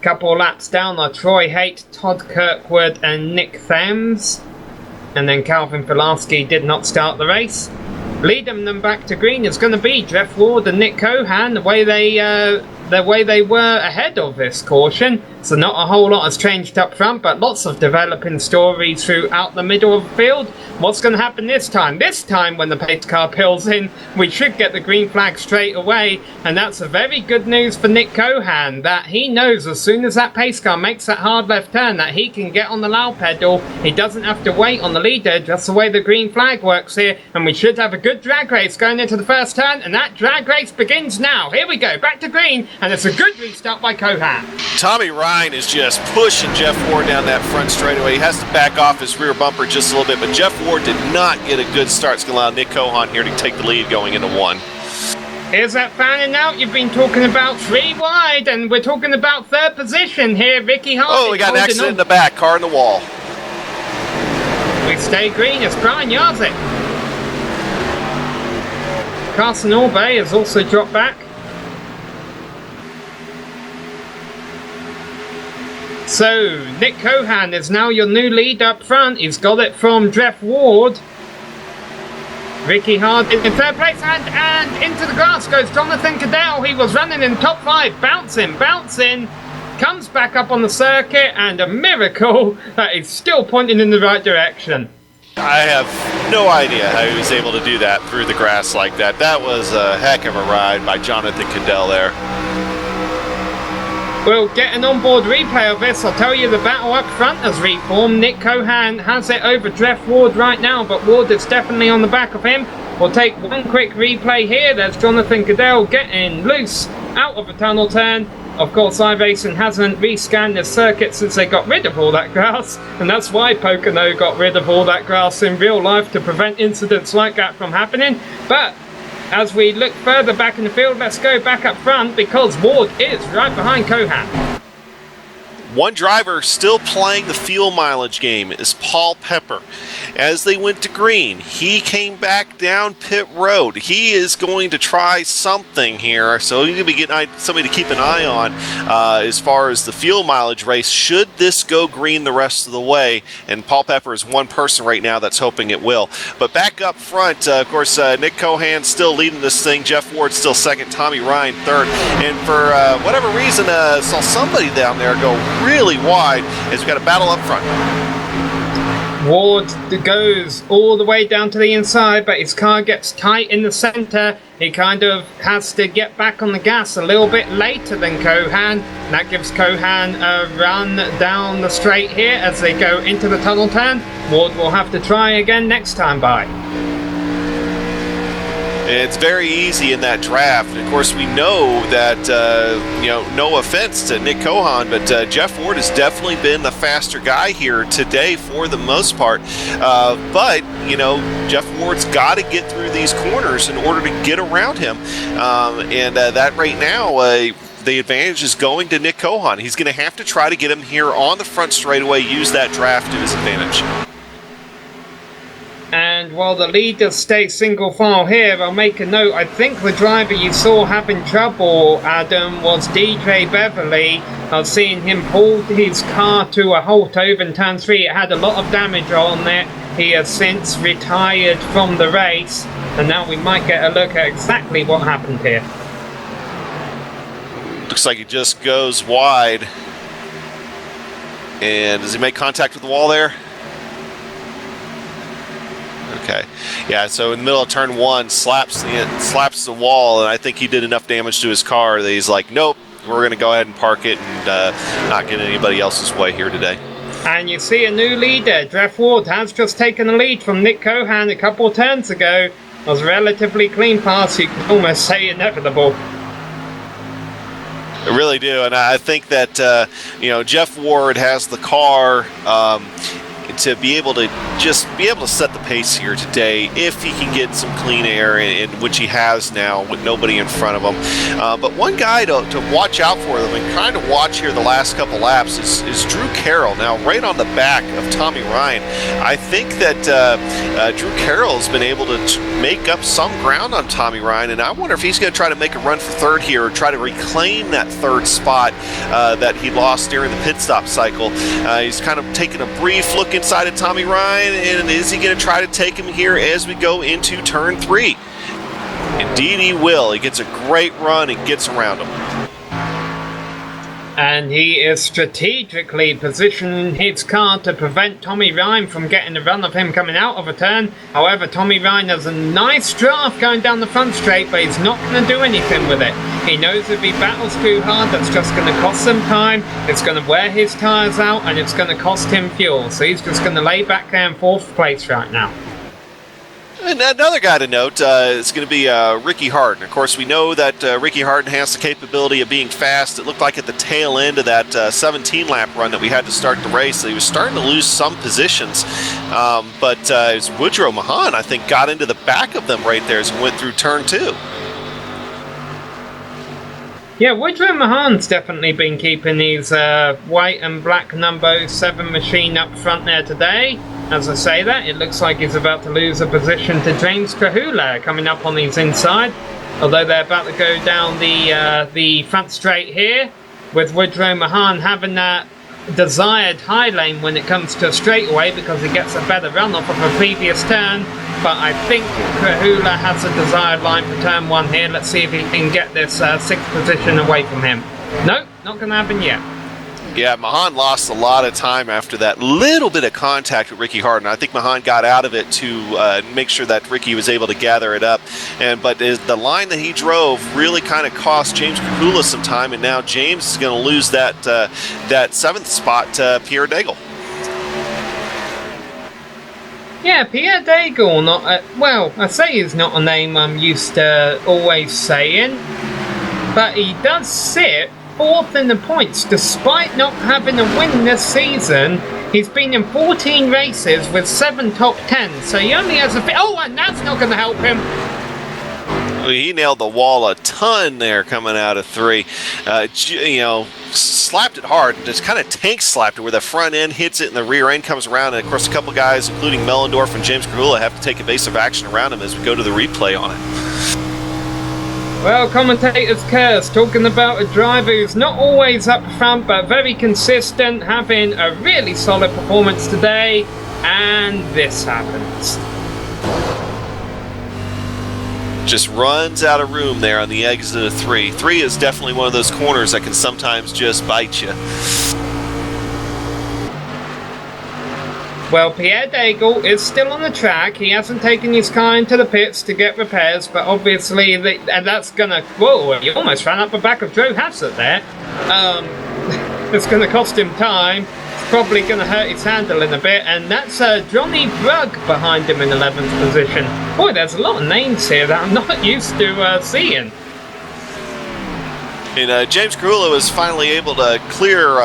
S4: Couple laps down are Troy Haight, Todd Kirkwood and Nick Thames. And then Calvin Filarski did not start the race. Leading them back to green is going to be Jeff Ward and Nick Cohan. The way they the way they were ahead of this caution. So not a whole lot has changed up front, but lots of developing stories throughout the middle of the field. What's going to happen this time? This time when the pace car pulls in, we should get the green flag straight away, and that's a very good news for Nick Cohan, that he knows as soon as that pace car makes that hard left turn that he can get on the loud pedal. He doesn't have to wait on the leader, just the way the green flag works here, and we should have a good drag race going into the first turn, and that drag race begins now. Here we go, back to green, and it's a good restart by Cohan.
S5: Tommy Ryan is just pushing Jeff Ward down that front straightaway. He has to back off his rear bumper just a little bit, but Jeff Ward did not get a good start. It's going to allow Nick Cohan here to take the lead going into 1.
S4: Here's that fanning out. You've been talking about 3 wide, and we're talking about 3rd position here. Ricky Harding.
S5: Oh, we got an accident in the back. Car in the wall.
S4: We stay green as Brian Yarzik. Carson Orbay has also dropped back. So, Nick Cohan is now your new lead up front. He's got it from Jeff Ward. Ricky Harding in 3rd place, and into the grass goes Jonathan Cadell. He was running in top 5, bouncing, comes back up on the circuit, and a miracle that is still pointing in the right direction.
S5: I have no idea how he was able to do that through the grass like that. That was a heck of a ride by Jonathan Cadell there.
S4: We'll get an onboard replay of this. I'll tell you the battle up front has reformed. Nick Cohan has it over Jeff Ward right now, but Ward is definitely on the back of him. We'll take one quick replay here. There's Jonathan Cadell getting loose out of a tunnel turn. Of course, iRacing hasn't rescanned the circuit since they got rid of all that grass, and that's why Pocono got rid of all that grass in real life, to prevent incidents like that from happening. But as we look further back in the field, let's go back up front, because Ward is right behind Cohan.
S5: One driver still playing the fuel mileage game is Paul Pepper. As they went to green, he came back down pit road. He is going to try something here, so he's going to be getting somebody to keep an eye on as far as the fuel mileage race, should this go green the rest of the way. And Paul Pepper is one person right now that's hoping it will. But back up front, of course, Nick Cohan still leading this thing. Jeff Ward still second. Tommy Ryan third. And for whatever reason, saw somebody down there go really wide as we got a battle up front.
S4: Ward goes all the way down to the inside, but his car gets tight in the center. He kind of has to get back on the gas a little bit later than Cohan. That gives Cohan a run down the straight here as they go into the tunnel turn. Ward will have to try again next time by.
S5: It's very easy in that draft. And of course, we know that, no offense to Nick Cohan, but Jeff Ward has definitely been the faster guy here today for the most part. But Jeff Ward's got to get through these corners in order to get around him. And that right now, the advantage is going to Nick Cohan. He's going to have to try to get him here on the front straightaway, use that draft to his advantage.
S4: And while the leaders stay single file here, I'll make a note. I think the driver you saw having trouble, Adam, was DJ Beverly. I've seen him pull his car to a halt over in turn 3. It had a lot of damage on it. He has since retired from the race. And now we might get a look at exactly what happened here.
S5: Looks like he just goes wide. And does he make contact with the wall there? Okay, yeah, so in the middle of turn 1, slaps the wall, and I think he did enough damage to his car that he's like, nope, we're going to go ahead and park it and not get anybody else's way here today.
S4: And you see a new leader. Jeff Ward has just taken the lead from Nick Cohan a couple of turns ago. It was a relatively clean pass, you could almost say inevitable.
S5: I really do, and I think that Jeff Ward has the car to be able to set the pace here today if he can get some clean air, in which he has now with nobody in front of him. But one guy to watch out for them and kind of watch here the last couple laps is Drew Carroll. Now right on the back of Tommy Ryan. I think that Drew Carroll has been able to make up some ground on Tommy Ryan, and I wonder if he's going to try to make a run for third here or try to reclaim that third spot that he lost during the pit stop cycle. He's kind of taking a brief look inside of Tommy Ryan, and is he going to try to take him here as we go into turn 3? Indeed he will. He gets a great run and gets around him.
S4: And he is strategically positioning his car to prevent Tommy Ryan from getting the run of him coming out of a turn. However, Tommy Ryan has a nice draft going down the front straight, but he's not going to do anything with it. He knows if he battles too hard, that's just going to cost him time, it's going to wear his tyres out, and it's going to cost him fuel. So he's just going to lay back there in 4th place right now.
S5: And another guy to note is going to be Ricky Harden. Of course, we know that Ricky Harden has the capability of being fast. It looked like at the tail end of that 17-lap run that we had to start the race, he was starting to lose some positions. But it was Woodrow Mahan, I think, got into the back of them right there as he went through turn 2.
S4: Yeah, Woodrow Mahan's definitely been keeping his white and black number 7 machine up front there today. As I say that, it looks like he's about to lose a position to James Kahula coming up on his inside. Although they're about to go down the front straight here, with Woodrow Mahan having that desired high lane when it comes to a straightaway because he gets a better run off of a previous turn. But I think Kahula has a desired line for turn 1 here. Let's see if he can get this 6th position away from him. Nope, not going to happen yet.
S5: Yeah, Mahan lost a lot of time after that little bit of contact with Ricky Harden. I think Mahan got out of it to make sure that Ricky was able to gather it up. But the line that he drove really kind of cost James Kahula some time, and now James is going to lose that 7th spot to Pierre Daigle.
S4: Yeah, Pierre Daigle, not well, I say he's not a name I'm used to always saying, but he does sit 4th in the points despite not having a win this season. He's been in 14 races with 7 top 10s, so he only has a and that's not going to help him.
S5: He nailed the wall a ton there coming out of 3. Slapped it hard, just kind of tank slapped it where the front end hits it and the rear end comes around. And of course, a couple guys, including Mellendorf and James Kahula, have to take evasive action around him as we go to the replay on it.
S4: Well, commentators curse, talking about a driver who's not always up front but very consistent, having a really solid performance today, and this happens.
S5: Just runs out of room there on the exit of 3. 3 is definitely one of those corners that can sometimes just bite you.
S4: Well, Pierre Daigle is still on the track. He hasn't taken his car into the pits to get repairs, but obviously that's gonna... Whoa, he almost ran up the back of Joe Hassett there. It's gonna cost him time. It's probably gonna hurt his handling a bit, and that's Johnny Brugg behind him in 11th position. Boy, there's a lot of names here that I'm not used to seeing.
S5: And James Kahula was finally able to clear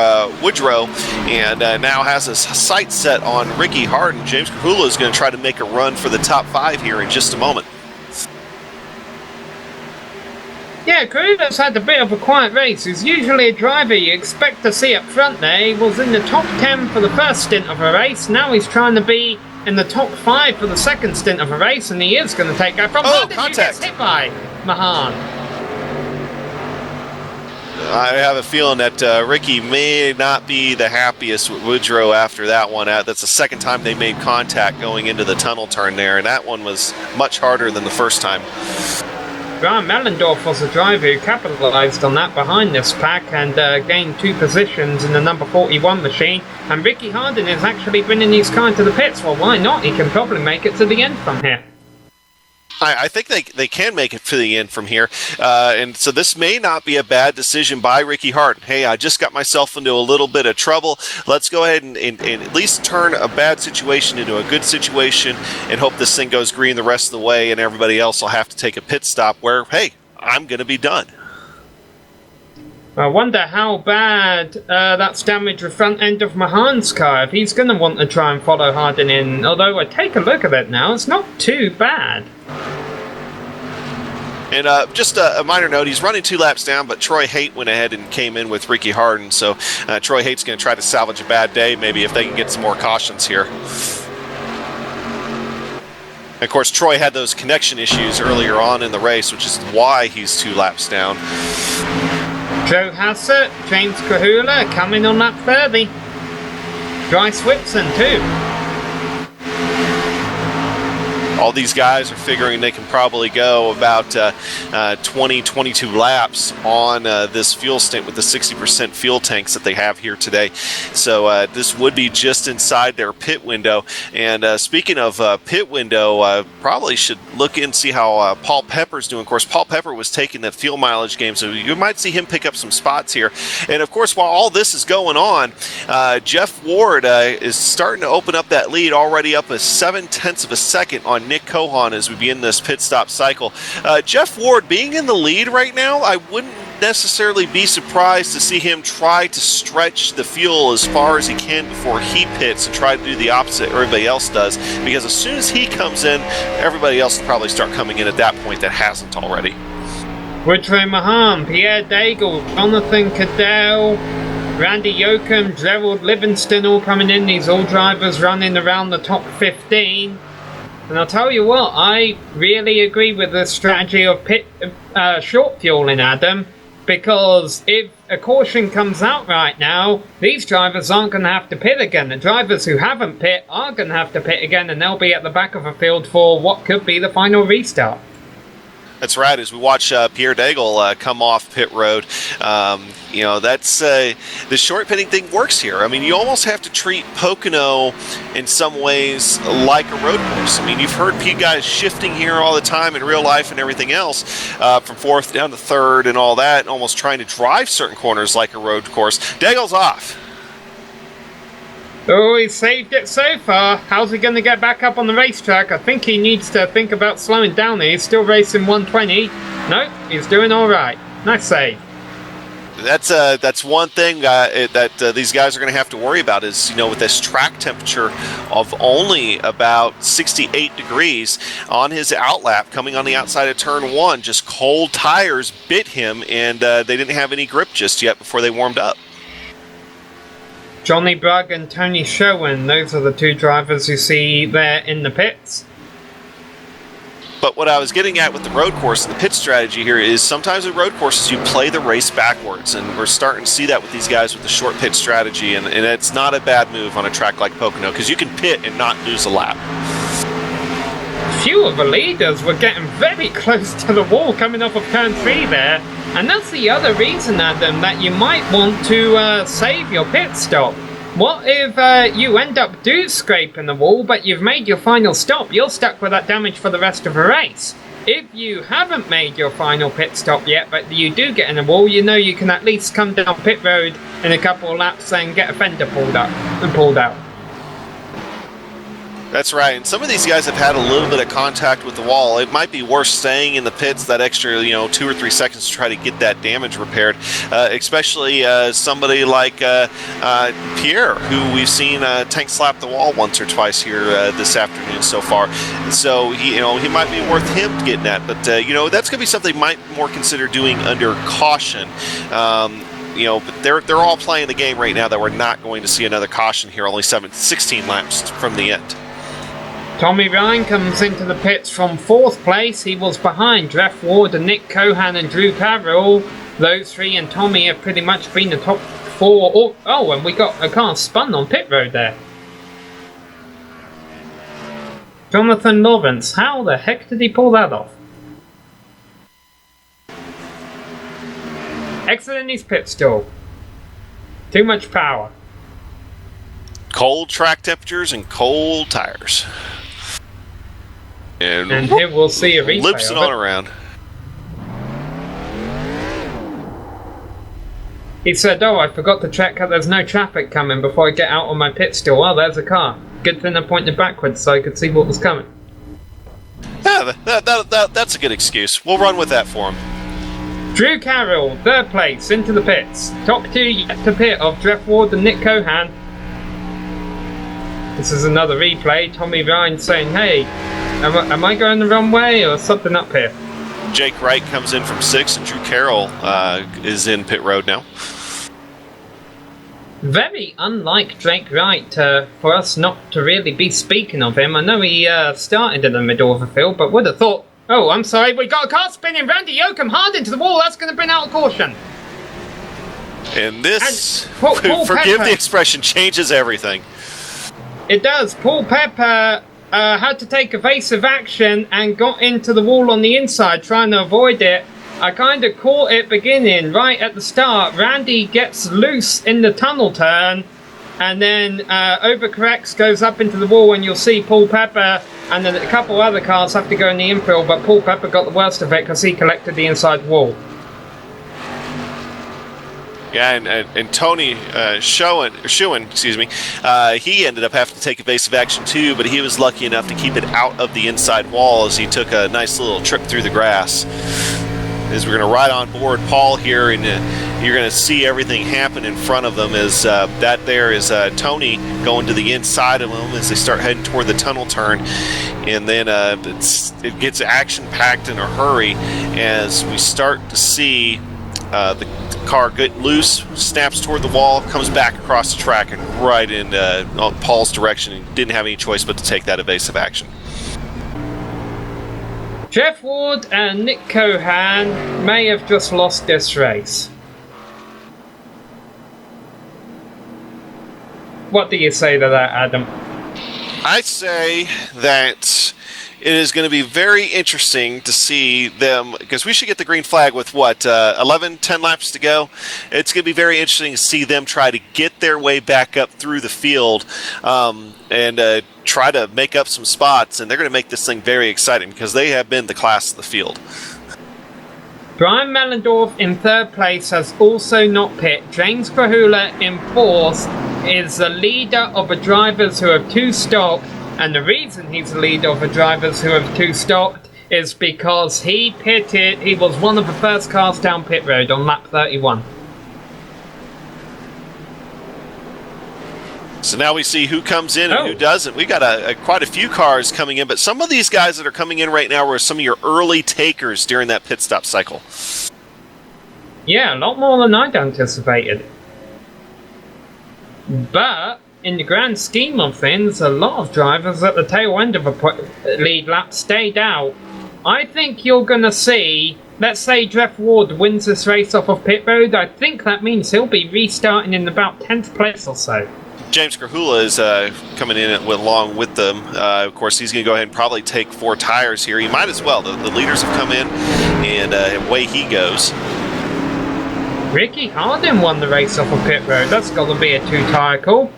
S5: Woodrow and now has his sights set on Ricky Harden. James Kahula is going to try to make a run for the top 5 here in just a moment.
S4: Yeah, Kahula's had a bit of a quiet race. He's usually a driver you expect to see up front there. He was in the top 10 for the first stint of a race. Now he's trying to be in the top 5 for the second stint of a race, and he is going to take that from...
S5: Oh,
S4: did
S5: contact!
S4: You get hit by Mahan?
S5: I have a feeling that Ricky may not be the happiest with Woodrow after that one. That's the second time they made contact going into the tunnel turn there, and that one was much harder than the first time.
S4: Brian Mellendorf was the driver who capitalised on that behind this pack and gained 2 positions in the number 41 machine. And Ricky Harden is actually bringing his car into the pits. Well, why not? He can probably make it to the end from here.
S5: I think they can make it to the end from here. And so this may not be a bad decision by Ricky Harden. Hey, I just got myself into a little bit of trouble. Let's go ahead and at least turn a bad situation into a good situation and hope this thing goes green the rest of the way and everybody else will have to take a pit stop where, hey, I'm going to be done.
S4: I wonder how bad that's damaged the front end of Mahan's car, if he's going to want to try and follow Harden in. Although I take a look at it now, it's not too bad.
S5: And just a minor note, he's running 2 laps down, but Troy Haight went ahead and came in with Ricky Harden. So Troy Haight's going to try to salvage a bad day, maybe if they can get some more cautions here. And of course, Troy had those connection issues earlier on in the race, which is why he's 2 laps down.
S4: Joe Hassett, James Kahula coming on lap 30. Dry Swipson too.
S5: all these guys are figuring they can probably go about 20, 22 laps on this fuel stint with the 60% fuel tanks that they have here today. So this would be just inside their pit window. And speaking of pit window, probably should look and see how Paul Pepper's doing. Of course, Paul Pepper was taking that fuel mileage game, so you might see him pick up some spots here. And of course, while all this is going on, Jeff Ward is starting to open up that lead, already up a 0.7 of a second on Nick Cohan as we begin this pit stop cycle. Jeff Ward being in the lead right now, I wouldn't necessarily be surprised to see him try to stretch the fuel as far as he can before he pits and try to do the opposite everybody else does, because as soon as he comes in, everybody else will probably start coming in at that point that hasn't already.
S4: Woodrow Mahan, Pierre Daigle, Jonathan Cadell, Randy Yoakum, Gerald Livingston all coming in. These all drivers running around the top 15. And I'll tell you what, I really agree with the strategy of short fueling, Adam, because if a caution comes out right now, these drivers aren't going to have to pit again. The drivers who haven't pit are going to have to pit again, and they'll be at the back of a field for what could be the final restart.
S5: That's right. As we watch Pierre Daigle come off pit road, that's the short pitting thing works here. I mean, you almost have to treat Pocono in some ways like a road course. I mean, you've heard guys shifting here all the time in real life and everything else, from fourth down to third and all that, and almost trying to drive certain corners like a road course. Daigle's off.
S4: Oh, he's saved it so far. How's he going to get back up on the racetrack? I think he needs to think about slowing down there. He's still racing 120. Nope, he's doing all right. Nice save.
S5: That's one thing that these guys are going to have to worry about is, with this track temperature of only about 68 degrees on his outlap coming on the outside of turn one, just cold tires bit him, and they didn't have any grip just yet before they warmed up.
S4: Johnny Brugg and Tony Sherwin, those are the two drivers you see there in the pits.
S5: But what I was getting at with the road course and the pit strategy here is sometimes with road courses you play the race backwards, and we're starting to see that with these guys with the short pit strategy, and it's not a bad move on a track like Pocono because you can pit and not lose a lap.
S4: Few of the leaders were getting very close to the wall coming off of turn 3 there, and that's the other reason, Adam, that you might want to save your pit stop. What if you end up scraping the wall, but you've made your final stop? You're stuck with that damage for the rest of the race. If you haven't made your final pit stop yet, but you do get in a wall, you can at least come down pit road in a couple of laps and get a fender pulled out.
S5: That's right, and some of these guys have had a little bit of contact with the wall. It might be worth staying in the pits that extra, 2 or 3 seconds to try to get that damage repaired, especially somebody like Pierre, who we've seen tank slap the wall once or twice here this afternoon so far. So he might be worth him getting that, but that's going to be something they might more consider doing under caution. But they're all playing the game right now that we're not going to see another caution here, only 16 laps from the end.
S4: Tommy Ryan comes into the pits from 4th place. He was behind Jeff Ward and Nick Cohan and Drew Carroll. Those three and Tommy have pretty much been the top 4. Oh, and we got a car spun on pit road there. Jonathan Lawrence, how the heck did he pull that off? Exiting his pit stall. Too much power.
S5: Cold track temperatures and cold tires. And
S4: here we'll see a replay.
S5: Loops it on around.
S4: He said, I forgot to check that there's no traffic coming before I get out on my pit stall. Oh, there's a car. Good thing I pointed backwards so I could see what was coming.
S5: Yeah, that's a good excuse. We'll run with that for him.
S4: Drew Carroll, 3rd place, into the pits. Top 2 yet to pit of Jeff Ward and Nick Cohan. This is another replay. Tommy Ryan saying, hey, am I going the wrong way or something up here?
S5: Jake Wright comes in from 6th, and Drew Carroll is in pit road now.
S4: Very unlike Jake Wright for us not to really be speaking of him. I know he started in the middle of the field, but would have thought, oh, I'm sorry, we got a car spinning. Randy Yoakum hard into the wall. That's going to bring out a caution.
S5: And this,
S4: Paul
S5: forgive
S4: Pepper,
S5: the expression, changes everything.
S4: It does. Paul Pepper had to take evasive action and got into the wall on the inside trying to avoid it. I kind of caught it beginning right at the start. Randy gets loose in the tunnel turn and then overcorrects, goes up into the wall, and you'll see Paul Pepper and then a couple other cars have to go in the infield, but Paul Pepper got the worst of it because he collected the inside wall.
S5: Yeah, and Tony Schuin, excuse me, he ended up having to take evasive action too, but he was lucky enough to keep it out of the inside wall as he took a nice little trip through the grass. As we're going to ride on board Paul here, and you're going to see everything happen in front of them. As that there is Tony going to the inside of them as they start heading toward the tunnel turn, and then it gets action-packed in a hurry as we start to see the car get loose, snaps toward the wall, comes back across the track and right in Paul's direction, and didn't have any choice but to take that evasive action.
S4: Jeff Ward and Nick Cohan may have just lost this race. What do you say to that, Adam?
S5: I say that it is going to be very interesting to see them, because we should get the green flag with, 10 laps to go. It's going to be very interesting to see them try to get their way back up through the field and try to make up some spots, and they're going to make this thing very exciting because they have been the class of the field.
S4: Brian Mellendorf in third place has also not pit. James Krahula in fourth is the leader of the drivers who have two stock, and the reason he's the leader of the drivers who have two stocked is because he pitted. He was one of the first cars down pit road on lap 31.
S5: So now we see who comes in and who doesn't. We've got quite a few cars coming in, but some of these guys that are coming in right now were some of your early takers during that pit stop cycle.
S4: Yeah, a lot more than I'd anticipated. But in the grand scheme of things, a lot of drivers at the tail end of a lead lap stayed out. I think you're going to see, let's say Jeff Ward wins this race off of pit road, I think that means he'll be restarting in about 10th place or so.
S5: James Krahula is coming in along with them. Of course, he's going to go ahead and probably take 4 tires here. He might as well. The leaders have come in, and away he goes.
S4: Ricky Hardin won the race off of pit road. That's got to be a 2-tire call.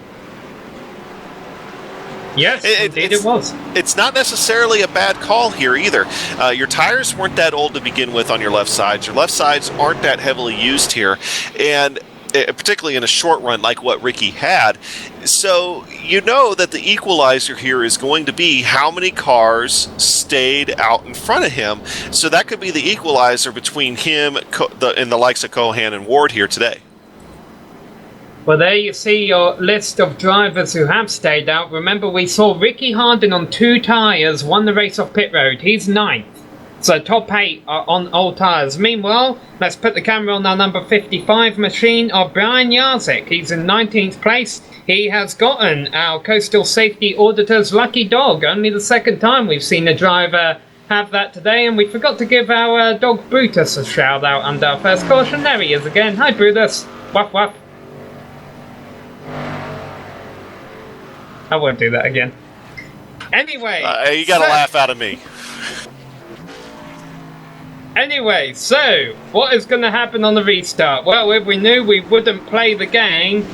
S4: Yes, indeed it was. It's
S5: not necessarily a bad call here either. Your tires weren't that old to begin with on your left sides. Your left sides aren't that heavily used here, and particularly in a short run like what Ricky had. So you know that the equalizer here is going to be how many cars stayed out in front of him. So that could be the equalizer between him and the likes of Cohan and Ward here today.
S4: Well, there you see your list of drivers who have stayed out. Remember, we saw Ricky Hardin on 2 tires won the race off pit road. He's 9th. So top 8 are on old tires. Meanwhile, let's put the camera on our number 55 machine of Brian Jarzik. He's in 19th place. He has gotten our Coastal Safety Auditor's lucky dog. Only the second time we've seen a driver have that today, and we forgot to give our dog Brutus a shout out under our first caution. There he is again. Hi Brutus. Wuff wuff. I won't do that again. Anyway.
S5: You gotta laugh out of me.
S4: Anyway, so, what is going to happen on the restart? Well, if we knew, we wouldn't play the game,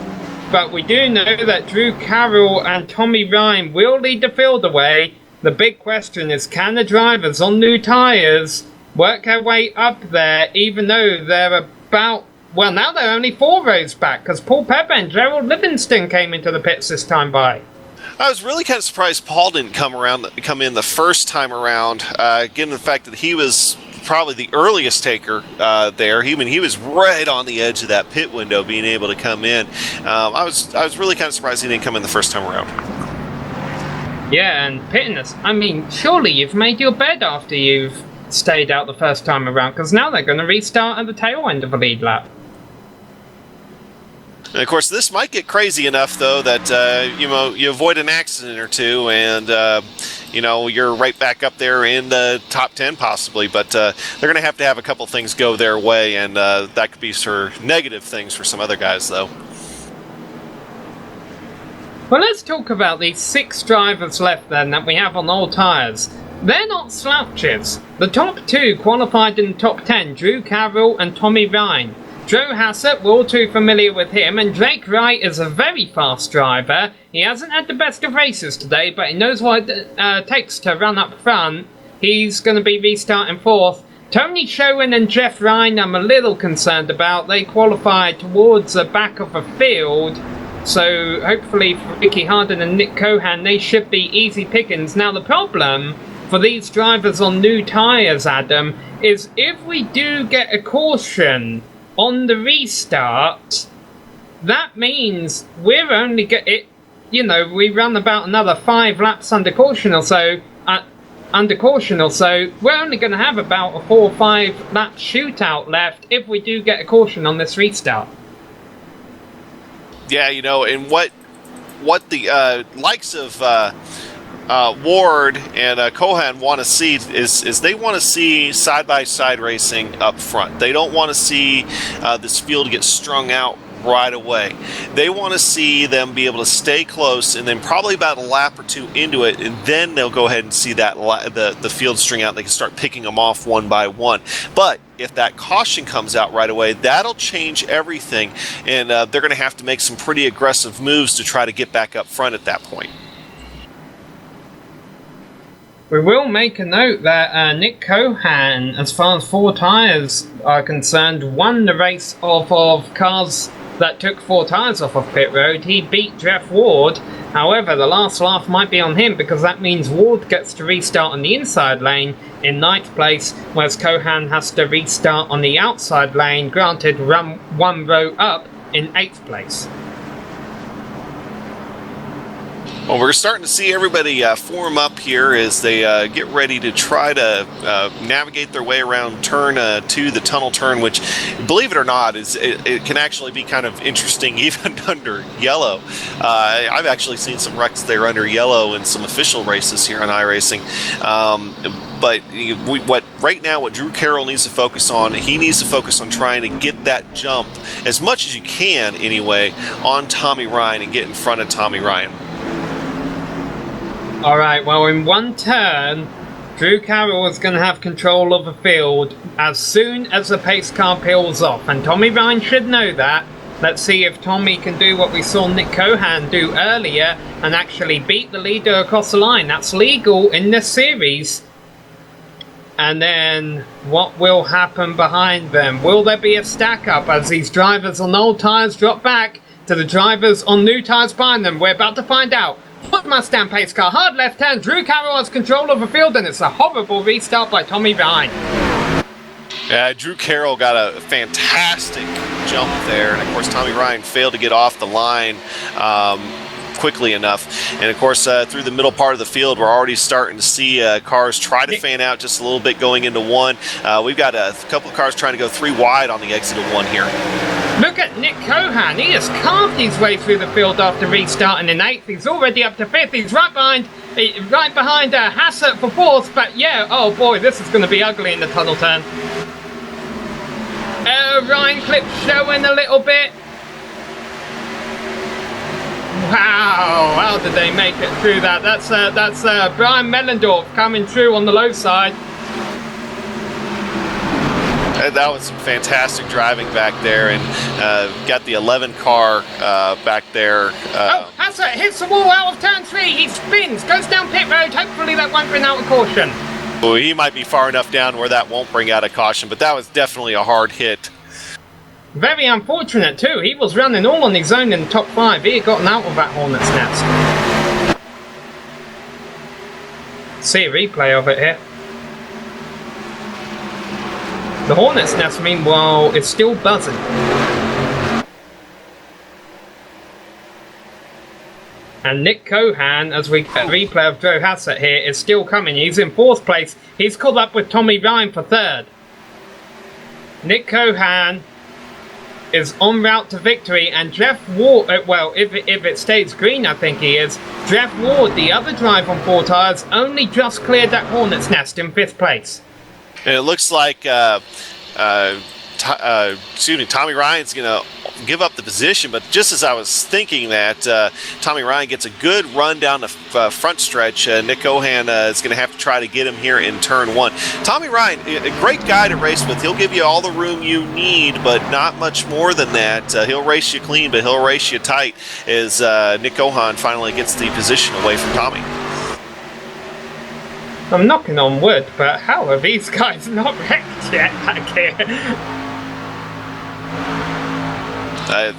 S4: but we do know that Drew Carroll and Tommy Ryan will lead the field away. The big question is, can the drivers on new tyres work their way up there, even though they're about, well, now they're only 4 rows back, because Paul Pepper and Gerald Livingston came into the pits this time by.
S5: I was really kind of surprised Paul didn't come in the first time around, given the fact that he was probably the earliest taker there. He was right on the edge of that pit window, being able to come in. I was really kind of surprised he didn't come in the first time around.
S4: Yeah, and pitting us. I mean, surely you've made your bed after you've stayed out the first time around, because now they're going to restart at the tail end of the lead lap.
S5: And of course, this might get crazy enough, though, that you avoid an accident or two, and you're right back up there in the top 10 possibly. But they're going to have a couple things go their way, and that could be sort of negative things for some other guys, though.
S4: Well, let's talk about these 6 drivers left then that we have on all tyres. They're not slouches. The top 2 qualified in the top 10, Drew Carroll and Tommy Ryan. Joe Hassett, we're all too familiar with him, and Jake Wright is a very fast driver. He hasn't had the best of races today, but he knows what it takes to run up front. He's going to be restarting 4th. Tony Sherwin and Jeff Ryan I'm a little concerned about. They qualified towards the back of the field, so hopefully for Ricky Harden and Nick Cohan they should be easy pickings. Now the problem for these drivers on new tyres, Adam, is if we do get a caution on the restart, that means we're only we run about another 5 laps under caution or so. We're only going to have about a 4 or 5 lap shootout left if we do get a caution on this restart.
S5: Yeah, and what the likes of Ward and Cohan want to see is they want to see side-by-side racing up front. They don't want to see this field get strung out right away. They want to see them be able to stay close, and then probably about a lap or 2 into it, and then they'll go ahead and see that the field string out. They can start picking them off one by one. But if that caution comes out right away, that'll change everything, and they're going to have to make some pretty aggressive moves to try to get back up front at that point.
S4: We will make a note that Nick Cohan, as far as 4 tyres are concerned, won the race off of cars that took 4 tyres off of pit road. He beat Jeff Ward. However, the last laugh might be on him, because that means Ward gets to restart on the inside lane in 9th place, whereas Cohan has to restart on the outside lane, granted run 1 row up, in 8th place.
S5: Well, we're starting to see everybody form up here as they get ready to try to navigate their way around turn 2, the tunnel turn, which, believe it or not, it can actually be kind of interesting even under yellow. I've actually seen some wrecks there under yellow in some official races here on iRacing. But what Drew Carroll needs to focus on, he needs to focus on trying to get that jump as much as you can anyway on Tommy Ryan and get in front of Tommy Ryan.
S4: Alright, well, in 1 turn, Drew Carroll is going to have control of the field as soon as the pace car peels off, and Tommy Ryan should know that. Let's see if Tommy can do what we saw Nick Cohan do earlier and actually beat the leader across the line. That's legal in this series. And then what will happen behind them? Will there be a stack up as these drivers on old tyres drop back to the drivers on new tyres behind them? We're about to find out. Ford Mustang pace car, hard left turn, Drew Carroll has control of the field, and it's a horrible restart by Tommy Ryan.
S5: Yeah, Drew Carroll got a fantastic jump there, and of course Tommy Ryan failed to get off the line quickly enough. And of course through the middle part of the field, we're already starting to see cars try to fan out just a little bit going into 1. We've got a couple of cars trying to go 3 wide on the exit of 1 here.
S4: Look at Nick Cohan. He has carved his way through the field after restarting in 8th. He's already up to 5th. He's right behind Hassett for 4th. But yeah, oh boy, this is going to be ugly in the tunnel turn. Ryan clip showing a little bit. Wow, how did they make it through that? That's Brian Mellendorf coming through on the low side.
S5: That was some fantastic driving back there, and got the 11 car back there.
S4: Hassett hits the wall out of turn 3. He spins, goes down pit road. Hopefully that won't bring out a caution.
S5: Well, he might be far enough down where that won't bring out a caution, but that was definitely a hard hit.
S4: Very unfortunate too. He was running all on his own in the top 5. He had gotten out of that hornet's nest. See a replay of it here. The hornet's nest, meanwhile, is still buzzing. And Nick Cohan, as we get a replay of Joe Hassett here, is still coming. He's in 4th place. He's caught up with Tommy Ryan for 3rd. Nick Cohan is en route to victory, and Jeff Ward, well, if it stays green, I think he is. Jeff Ward, the other driver on 4 tyres, only just cleared that hornet's nest in 5th place.
S5: And it looks like Tommy Ryan's going to give up the position. But just as I was thinking that, Tommy Ryan gets a good run down the front stretch. Nick Cohan is going to have to try to get him here in turn 1. Tommy Ryan, a great guy to race with. He'll give you all the room you need, but not much more than that. He'll race you clean, but he'll race you tight as Nick Cohan finally gets the position away from Tommy.
S4: I'm knocking on wood, but how are these guys not wrecked yet back here?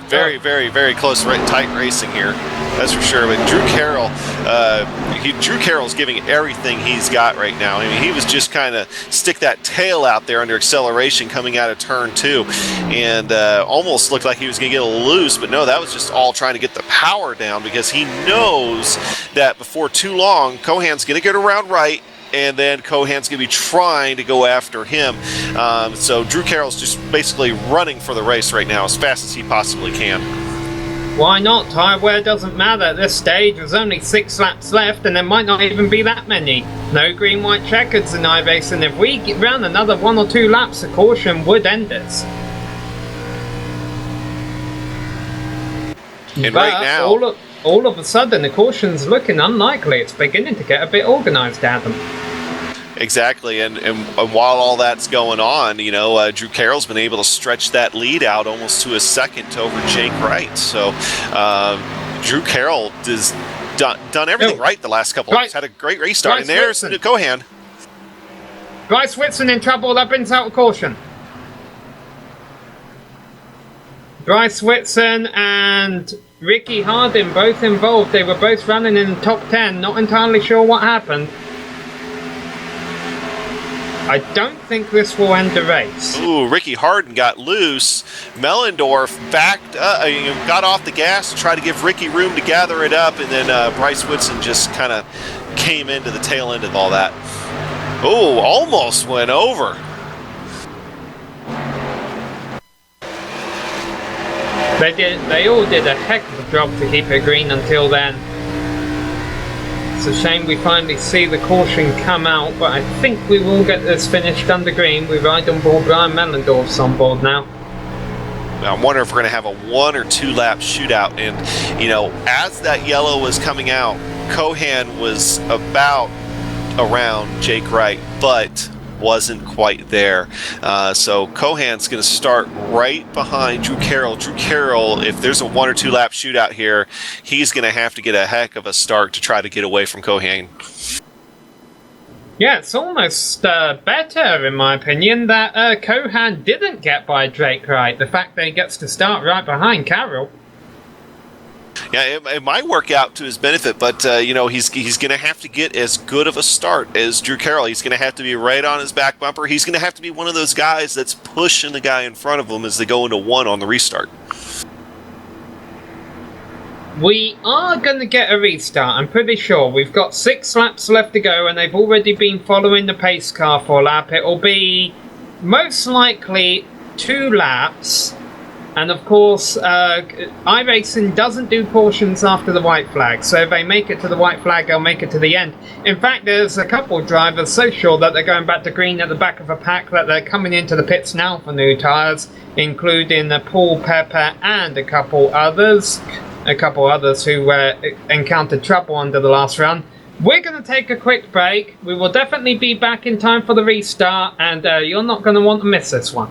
S5: Very, very, very close, tight racing here. That's for sure. But Drew Carroll's giving everything he's got right now. I mean, he was just kind of stick that tail out there under acceleration coming out of turn 2, and almost looked like he was going to get a little loose. But no, that was just all trying to get the power down, because he knows that before too long, Cohan's going to get around right, and then Cohan's going to be trying to go after him. So Drew Carroll's just basically running for the race right now as fast as he possibly can.
S4: Why not? Tire wear doesn't matter at this stage. There's only 6 laps left, and there might not even be that many. No green, white checkers in iRacing. If we ran another 1 or 2 laps, a caution would end us.
S5: And
S4: but
S5: right now,
S4: all of a sudden, the caution's looking unlikely. It's beginning to get a bit organised, Adam.
S5: Exactly, and while all that's going on, you know, Drew Carroll's been able to stretch that lead out almost to a second over Jake Wright. So Drew Carroll has done everything right the last couple of weeks. Had a great race start, and there's Cohan.
S4: Bryce Whitson in trouble. That brings out a caution. Bryce Whitson and Ricky Harding both involved. They were both running in the top 10. Not entirely sure what happened. I don't think this will end the race.
S5: Ooh, Ricky Hardin got loose. Mellendorf backed up, got off the gas to try to give Ricky room to gather it up, and then Bryce Whitson just kind of came into the tail end of all that. Oh, almost went over.
S4: They all did a heck of a job to keep it green until then. It's a shame we finally see the caution come out, but I think we will get this finished under green. We ride on board. Brian Mellendorf's on board now.
S5: I wonder if we're going to have a 1 or 2 lap shootout. And, you know, as that yellow was coming out, Cohan was about around Jake Wright, but wasn't quite there. So Cohan's going to start right behind Drew Carroll. Drew Carroll, if there's a 1 or 2 lap shootout here, he's going to have to get a heck of a start to try to get away from Cohan.
S4: Yeah, it's almost better, in my opinion, that Cohan didn't get by Jake Wright. The fact that he gets to start right behind Carroll.
S5: Yeah, it might work out to his benefit, but you know, he's going to have to get as good of a start as Drew Carroll. He's going to have to be right on his back bumper. He's going to have to be one of those guys that's pushing the guy in front of him as they go into 1 on the restart.
S4: We are going to get a restart, I'm pretty sure. We've got 6 laps left to go, and they've already been following the pace car for a lap. It'll be most likely 2 laps. And of course, iRacing doesn't do cautions after the white flag, so if they make it to the white flag, they'll make it to the end. In fact, there's a couple of drivers so sure that they're going back to green at the back of a pack that they're coming into the pits now for new tyres, including Paul Pepper and a couple others who encountered trouble under the last run. We're going to take a quick break. We will definitely be back in time for the restart, and you're not going to want to miss this one.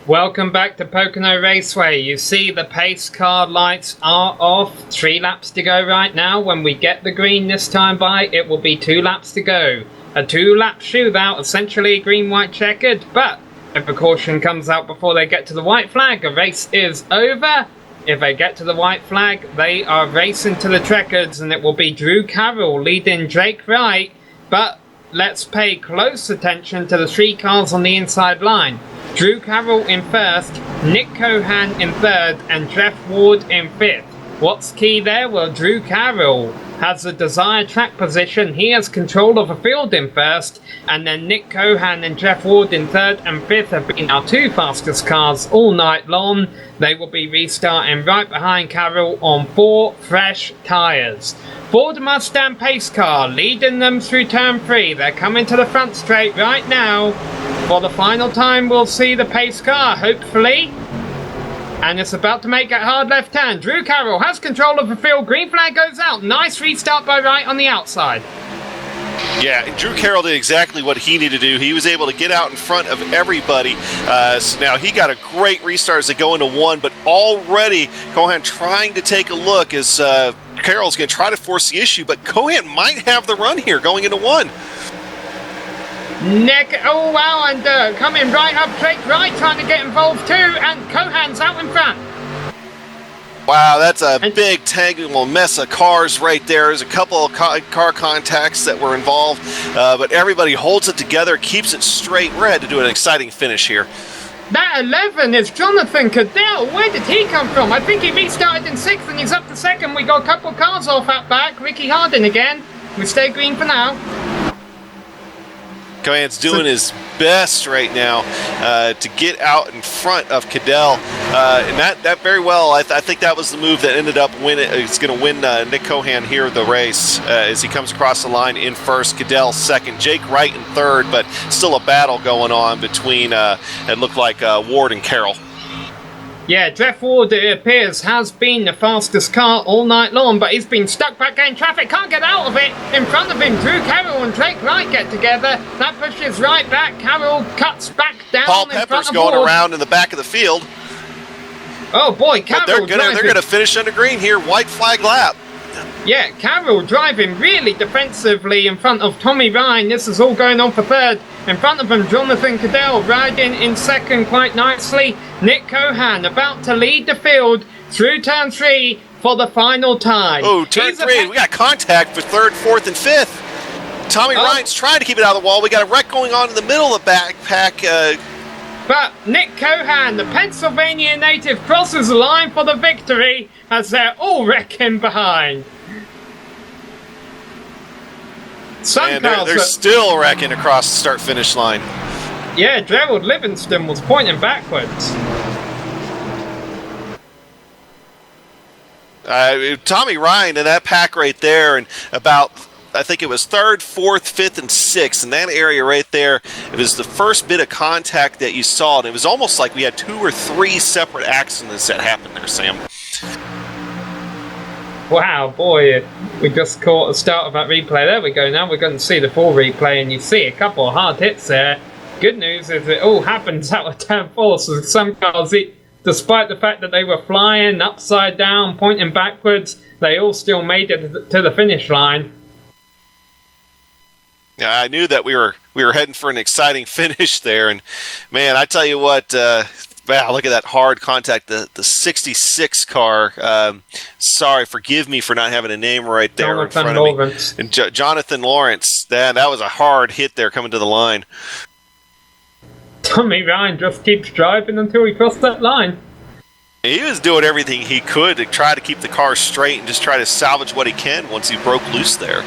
S4: Welcome back to Pocono Raceway. You see the pace car lights are off. 3 laps to go right now. When we get the green this time by, it will be 2 laps to go. A 2-lap shootout, essentially green-white checkered, but if a caution comes out before they get to the white flag, a race is over. If they get to the white flag, they are racing to the checkers, and it will be Drew Carroll leading Jake Wright. But let's pay close attention to the 3 cars on the inside line. Drew Carroll in first, Nick Cohan in third, and Jeff Ward in fifth. What's key there? Well, Drew Carroll has the desired track position. He has control of the field in first, and then Nick Cohan and Jeff Ward in third and fifth have been our 2 fastest cars all night long. They will be restarting right behind Carroll on 4 fresh tyres. Ford Mustang pace car leading them through turn 3. They're coming to the front straight right now. For the final time, we'll see the pace car, hopefully. And it's about to make a hard left turn. Drew Carroll has control of the field. Green flag goes out. Nice restart by Wright on the outside.
S5: Yeah, Drew Carroll did exactly what he needed to do. He was able to get out in front of everybody. So now he got a great restart as they go into 1, but already Cohan trying to take a look as Carroll's going to try to force the issue, but Cohan might have the run here going into 1.
S4: Nick, oh wow, and coming right up, Jake Wright trying to get involved too, and Cohan's out in front.
S5: Wow, that's a big tangled mess of cars right there. There's a couple of car contacts that were involved, but everybody holds it together, keeps it straight. We're headed to do an exciting finish here.
S4: That 11 is Jonathan Cadell. Where did he come from? I think he restarted in 6th and he's up to 2nd. We got a couple of cars off out back. Ricky Harding again. We stay green for now.
S5: Cohan's doing his best right now to get out in front of Cadell, and that very well, I think that was the move that ended up winning. It's going to win Nick Cohan here the race as he comes across the line in first, Cadell second, Jake Wright in third, but still a battle going on between it looked like Ward and Carroll.
S4: Yeah, Jeff Ward, it appears, has been the fastest car all night long, but he's been stuck back in traffic, can't get out of it. In front of him, Drew Carroll and Jake Wright get together. That pushes right back. Carroll cuts back down.
S5: Paul
S4: in front
S5: Pepper's
S4: of
S5: going
S4: Ward.
S5: around in the back of the field.
S4: Oh boy, Carroll
S5: But they're gonna finish under green here, white flag lap.
S4: Yeah, Carroll driving really defensively in front of Tommy Ryan. This is all going on for third. In front of him, Jonathan Cadell riding in second quite nicely. Nick Cohan about to lead the field through turn 3 for the final time.
S5: Oh, turn 3, we got contact for 3rd, 4th, and 5th. Tommy Ryan's trying to keep it out of the wall. We got a wreck going on in the middle of the backpack.
S4: But Nick Cohan, the Pennsylvania native, crosses the line for the victory as they're all wrecking behind.
S5: And they're still wrecking across the start-finish line.
S4: Yeah, Gerald Livingston was pointing backwards.
S5: Tommy Ryan in that pack right there, and about, I think it was 3rd, 4th, 5th, and 6th. In that area right there, it was the first bit of contact that you saw, and it was almost like we had 2 or 3 separate accidents that happened there, Sam.
S4: Wow, boy, we just caught the start of that replay. There we go, now we're going to see the full replay, and you see a couple of hard hits there. Good news is it all happens out of turn 4, so some cars, despite the fact that they were flying upside down, pointing backwards, they all still made it to the finish line.
S5: Yeah, I knew that we were heading for an exciting finish there, and man, I tell you what, wow, look at that hard contact, the 66 car. Sorry, forgive me for not having a name right there
S4: Jonathan
S5: in front of
S4: Lawrence.
S5: me. And Jonathan Lawrence, that was a hard hit there coming to the line.
S4: Tommy Ryan just keeps driving until he crossed that line.
S5: He was doing everything he could to try to keep the car straight and just try to salvage what he can once he broke loose there.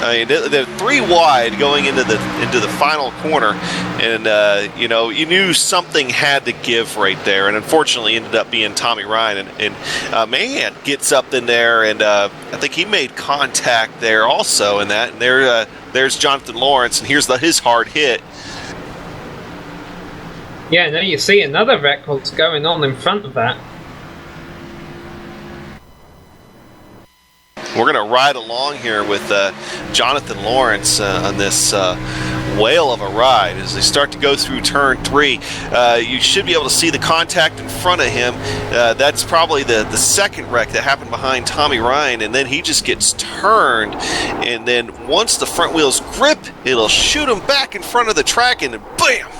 S5: I mean, they're 3 wide going into the final corner, and you know, you knew something had to give right there, and unfortunately ended up being Tommy Ryan, and man gets up in there, and I think he made contact there also in that, and there's Jonathan Lawrence, and here's his hard hit.
S4: Yeah, now you see another wreck what's going on in front of that.
S5: We're going to ride along here with Jonathan Lawrence on this whale of a ride as they start to go through turn 3. You should be able to see the contact in front of him. That's probably the second wreck that happened behind Tommy Ryan, and then he just gets turned, and then once the front wheels grip, it'll shoot him back in front of the track, and bam!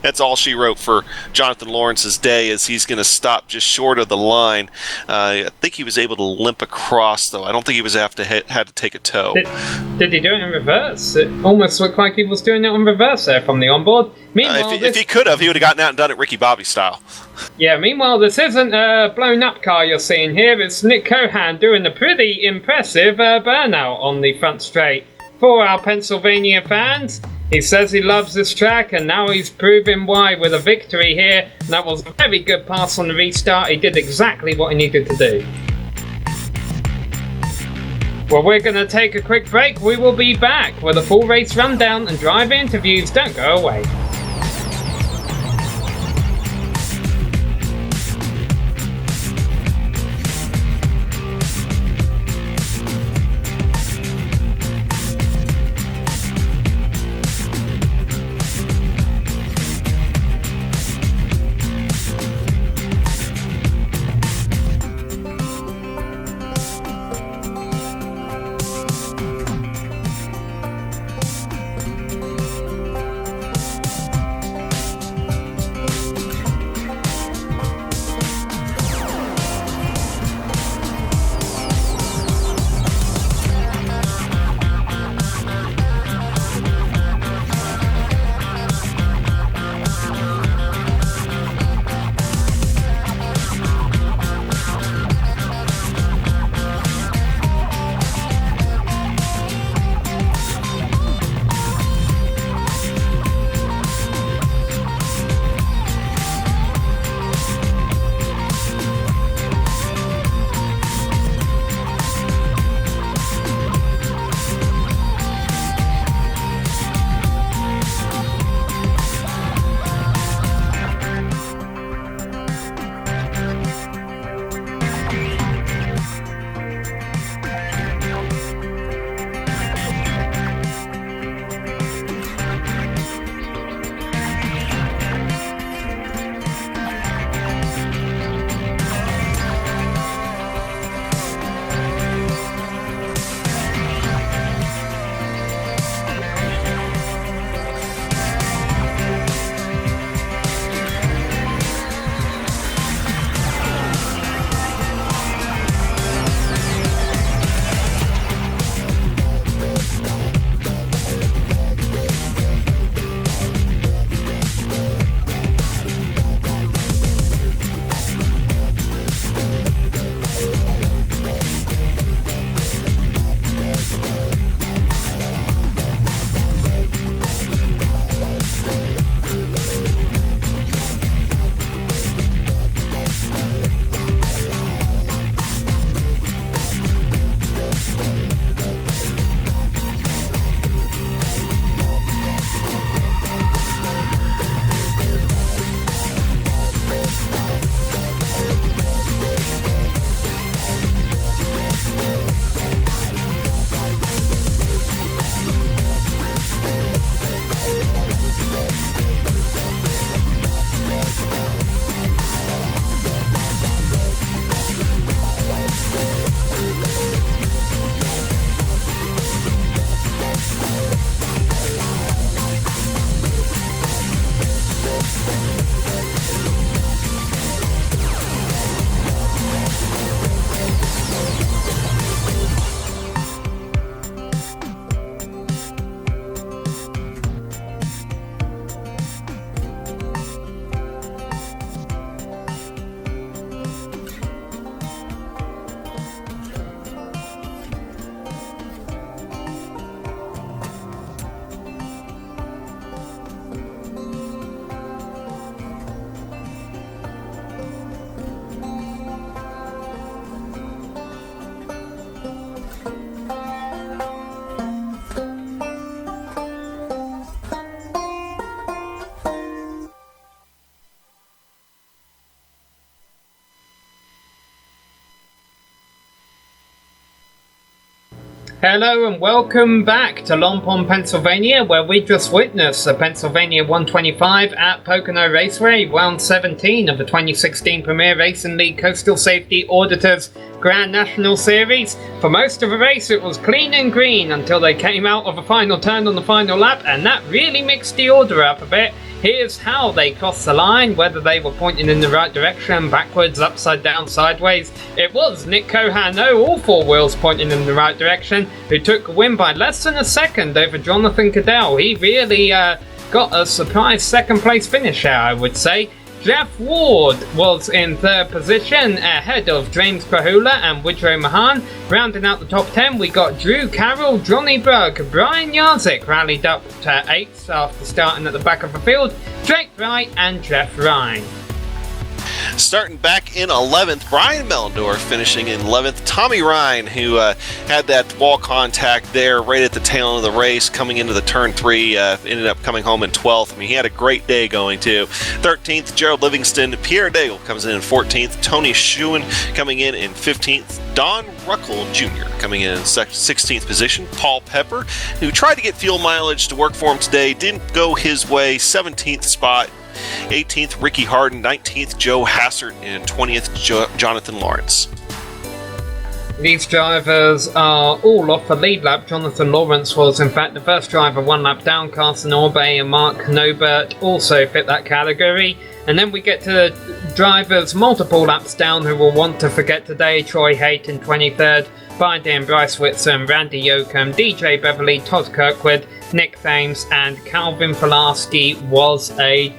S5: That's all she wrote for Jonathan Lawrence's day, as he's going to stop just short of the line. I think he was able to limp across, though. I don't think he was had to take a tow.
S4: Did he do it in reverse? It almost looked like he was doing it on reverse there from the onboard. Meanwhile,
S5: if he could have, he would have gotten out and done it Ricky Bobby style.
S4: Yeah, meanwhile, this isn't a blown-up car you're seeing here. It's Nick Cohan doing a pretty impressive burnout on the front straight. For our Pennsylvania fans, he says he loves this track, and now he's proving why with a victory here. And that was a very good pass on the restart. He did exactly what he needed to do. Well, we're going to take a quick break. We will be back with a full race rundown and driver interviews. Don't go away. Hello and welcome back to Long Pond, Pennsylvania, where we just witnessed the Pennsylvania 125 at Pocono Raceway, round 17 of the 2016 Premier Racing League Coastal Safety Auditors Grand National Series. For most of the race it was clean and green until they came out of a final turn on the final lap, and that really mixed the order up a bit. Here's how they crossed the line, whether they were pointing in the right direction, backwards, upside down, sideways. It was Nick Cohano, all four wheels pointing in the right direction, who took a win by less than a second over Jonathan Cadell. He really got a surprise second place finish there, I would say. Jeff Ward was in third position ahead of James Pahula and Woodrow Mahan. Rounding out the top 10, we got Drew Carroll, Johnny Berg, Brian Yarzik rallied up to 8th after starting at the back of the field, Drake Wright and Jeff Ryan.
S5: Starting back in 11th, Brian Mellendorf finishing in 11th. Tommy Ryan, who had that wall contact there right at the tail end of the race, coming into the turn 3, ended up coming home in 12th. I mean, he had a great day going too. 13th, Gerald Livingston. Pierre Daigle comes in 14th. Tony Schuin coming in 15th. Don Ruckel Jr. coming in 16th position. Paul Pepper, who tried to get fuel mileage to work for him today, didn't go his way. 17th spot. 18th, Ricky Harden. 19th, Joe Hassert. And 20th, Jonathan Lawrence.
S4: These drivers are all off the lead lap. Jonathan Lawrence was, in fact, the first driver one lap down. Carson Orbay and Mark Nobert also fit that category. And then we get to the drivers multiple laps down who will want to forget today. Troy Hayton, 23rd. Biden, Bryce Whitson, Randy Yoakum, DJ Beverly, Todd Kirkwood, Nick Thames, and Calvin Pulaski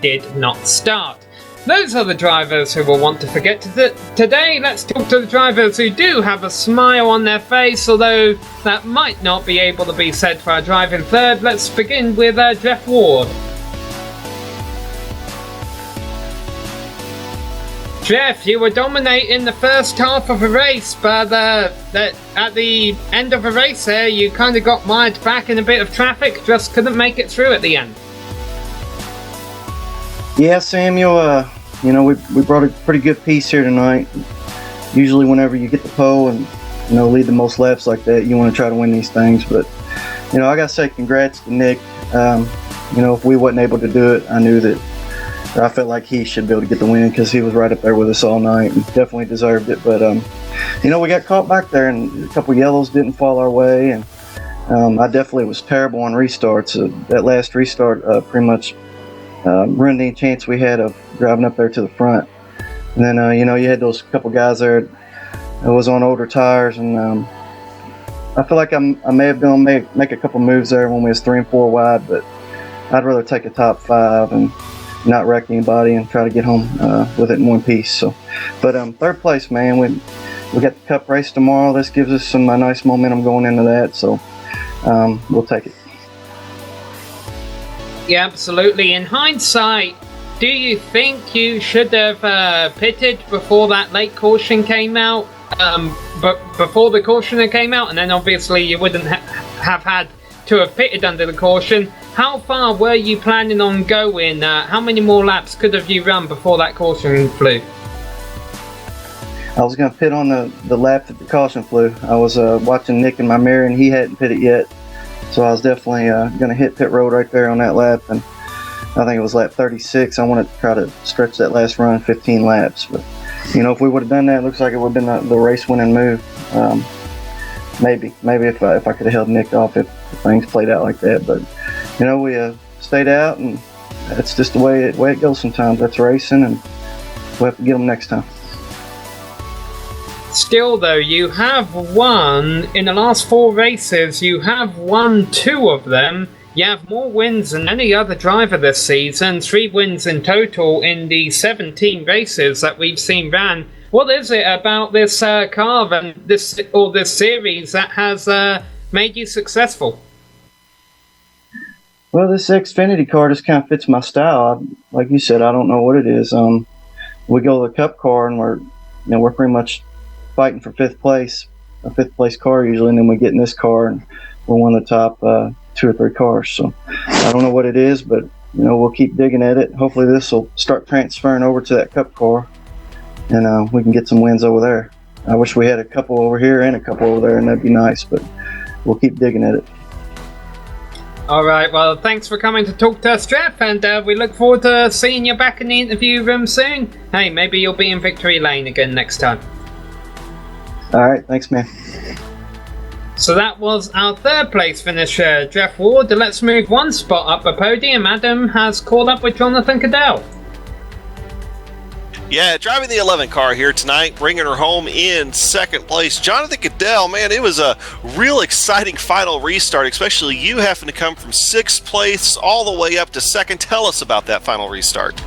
S4: did not start. Those are the drivers who will want to forget today. Let's talk to the drivers who do have a smile on their face, although that might not be able to be said for our driving third. Let's begin with Jeff Ward. Jeff, you were dominating the first half of the race, but at the end of the race there, you kind of got mired back in a bit of traffic, just couldn't make it through at the end.
S6: Yeah, Samuel, we brought a pretty good piece here tonight. Usually whenever you get the pole and, lead the most laps like that, you want to try to win these things. But, I got to say congrats to Nick. If we wasn't able to do it, I knew that I felt like he should be able to get the win because he was right up there with us all night and definitely deserved it. But, we got caught back there and a couple yellows didn't fall our way. And I definitely was terrible on restarts. That last restart pretty much ruined any chance we had of driving up there to the front. And then, you had those couple guys there that was on older tires. And I feel like I may have been make a couple moves there when we was 3 and 4 wide, but I'd rather take a top 5 and not wreck anybody and try to get home with it in one piece. So, but third place, man, we got the Cup race tomorrow. This gives us some nice momentum going into that. So we'll take it.
S4: Yeah, absolutely. In hindsight, do you think you should have pitted before that late caution came out? But before the caution came out, and then obviously you wouldn't have had to have pitted under the caution. How far were you planning on going? How many more laps could have you run before that caution flew?
S6: I was going to pit on the lap that the caution flew. I was watching Nick in my mirror, and he hadn't pitted yet. So I was definitely going to hit pit road right there on that lap. And I think it was lap 36. I wanted to try to stretch that last run 15 laps. But, if we would have done that, it looks like it would have been the race-winning move. Maybe if I could have held Nick off if things played out like that. But, we stayed out, and that's just the way it goes sometimes. That's racing, and we'll have to get them next time.
S4: Still, though, you have won in the last 4 races. You have won 2 of them. You have more wins than any other driver this season. 3 wins in total in the 17 races that we've seen ran. What is it about this car and this series that has made you successful?
S6: Well, this Xfinity car just kind of fits my style. Like you said, I don't know what it is. We go to the Cup car, and we're pretty much fighting for 5th place, a 5th place car usually, and then we get in this car and we're one of the top 2 or 3 cars. So I don't know what it is, but we'll keep digging at it. Hopefully this will start transferring over to that Cup car, and we can get some wins over there. I wish we had a couple over here and a couple over there, and that'd be nice. But we'll keep digging at it.
S4: All right, well, thanks for coming to talk to us, Jeff, and we look forward to seeing you back in the interview room soon. Hey, maybe you'll be in Victory Lane again next time.
S6: All right, thanks, man.
S4: So that was our third place finisher, Jeff Ward. Let's move one spot up the podium. Adam has caught up with Jonathan Cadell.
S5: Yeah, driving the 11 car here tonight, bringing her home in second place. Jonathan Cadell, man, it was a real exciting final restart, especially you having to come from 6th place all the way up to second. Tell us about that final restart.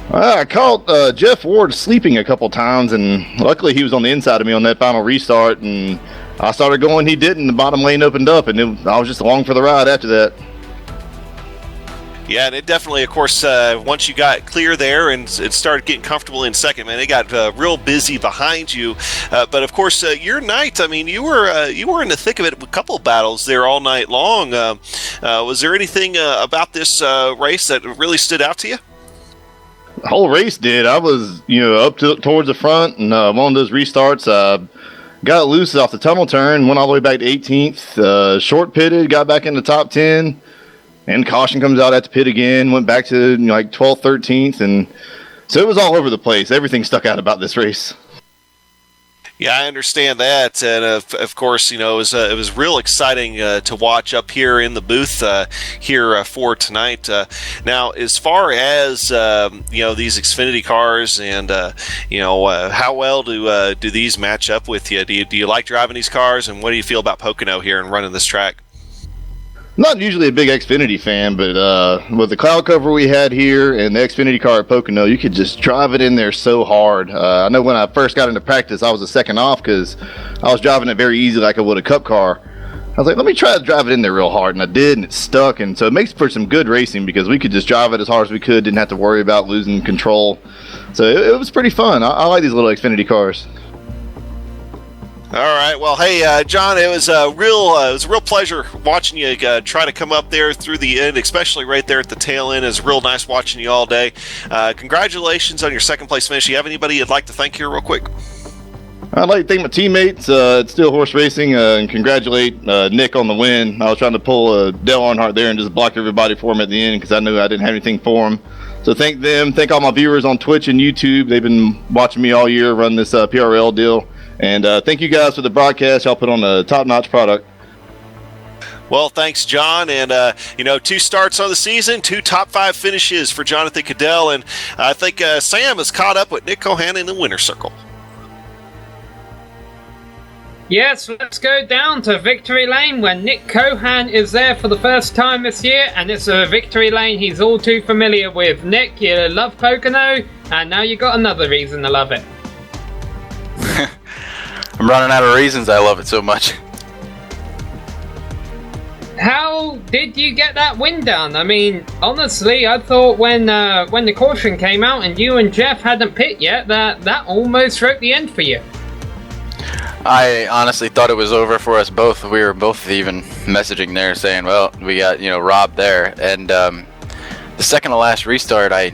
S7: I caught Jeff Ward sleeping a couple times, and luckily he was on the inside of me on that final restart, and I started going, he didn't, the bottom lane opened up, and I was just along for the ride after that.
S5: Yeah, and it definitely, of course, once you got clear there and it started getting comfortable in second, man, it got real busy behind you. But of course, your night, I mean, you were in the thick of it with a couple of battles there all night long. Was there anything about this race that really stood out to you?
S7: The whole race did. I was, up towards the front, and one of those restarts, got loose off the tunnel turn, went all the way back to 18th, short pitted, got back in the top 10. And caution comes out at the pit again, went back to 12th, 13th, and so it was all over the place. Everything stuck out about this race.
S5: Yeah, I understand that, and of course, it was real exciting to watch up here in the booth here for tonight. Now, as far as these Xfinity cars, and how well do these match up with you? Do you like driving these cars, and what do you feel about Pocono here and running this track?
S7: Not usually a big Xfinity fan, but with the cloud cover we had here and the Xfinity car at Pocono, you could just drive it in there so hard. I know when I first got into practice, I was a second off because I was driving it very easy like I would a Cup car. I was like, let me try to drive it in there real hard, and I did, and it stuck. And so it makes for some good racing because we could just drive it as hard as we could, didn't have to worry about losing control. So it was pretty fun. I like these little Xfinity cars.
S5: All right. Well, hey, John, it was a real pleasure watching you try to come up there through the end, especially right there at the tail end. It was real nice watching you all day. Congratulations on your second place finish. You have anybody you'd like to thank here real quick?
S7: I'd like to thank my teammates at Steel Horse Racing and congratulate Nick on the win. I was trying to pull Dale Earnhardt there and just block everybody for him at the end because I knew I didn't have anything for him. So thank them. Thank all my viewers on Twitch and YouTube. They've been watching me all year run this PRL deal. And thank you guys for the broadcast. Y'all put on a top-notch product.
S5: Well, thanks, John. And, 2 starts on the season, 2 top 5 finishes for Jonathan Cadell. And I think Sam has caught up with Nick Cohan in the winner's circle.
S4: Yes, let's go down to Victory Lane where Nick Cohan is there for the first time this year. And it's a Victory Lane he's all too familiar with. Nick, you love Pocono, and now you got another reason to love it.
S8: I'm running out of reasons I love it so much.
S4: How did you get that win done? I mean, honestly, I thought when the caution came out and you and Jeff hadn't pit yet, that almost wrote the end for you.
S8: I honestly thought it was over for us both. We were both even messaging there saying, well, we got, robbed there. And the second to last restart, I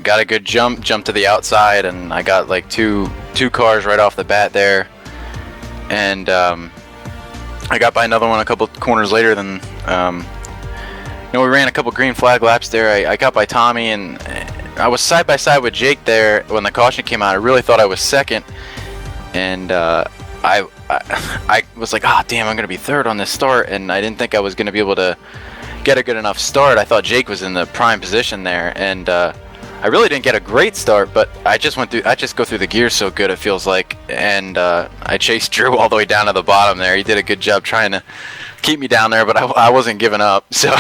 S8: got a good jump to the outside, and I got like two cars right off the bat there. And I got by another one a couple corners later. Then we ran a couple green flag laps there. I got by Tommy, and I was side by side with Jake there when the caution came out. I really thought I was second, and I was like, damn, I'm gonna be third on this start, and I didn't think I was gonna be able to get a good enough start. I thought Jake was in the prime position there, and I really didn't get a great start, but I just go through the gears so good, it feels like, and I chased Drew all the way down to the bottom there. He did a good job trying to keep me down there, but I wasn't giving up. So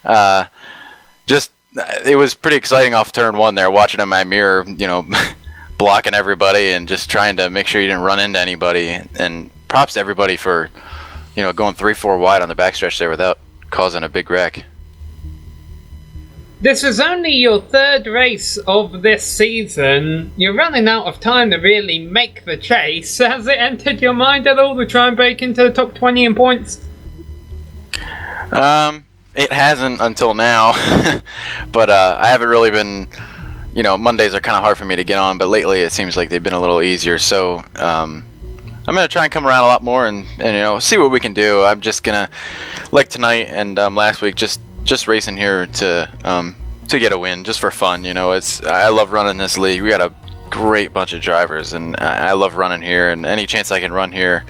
S8: it was pretty exciting off turn 1 there, watching in my mirror, blocking everybody and just trying to make sure you didn't run into anybody. And props to everybody for going 3-4 wide on the backstretch there without causing a big wreck.
S4: This is only your third race of this season. You're running out of time to really make the chase. Has it entered your mind at all to try and break into the top 20 in points?
S8: It hasn't until now, but I haven't really been, Mondays are kind of hard for me to get on, but lately it seems like they've been a little easier. So gonna try and come around a lot more and see what we can do. I'm just gonna, like tonight and last week, just racing here to get a win, just for fun. I love running this league. We got a great bunch of drivers, and I love running here. And any chance I can run here,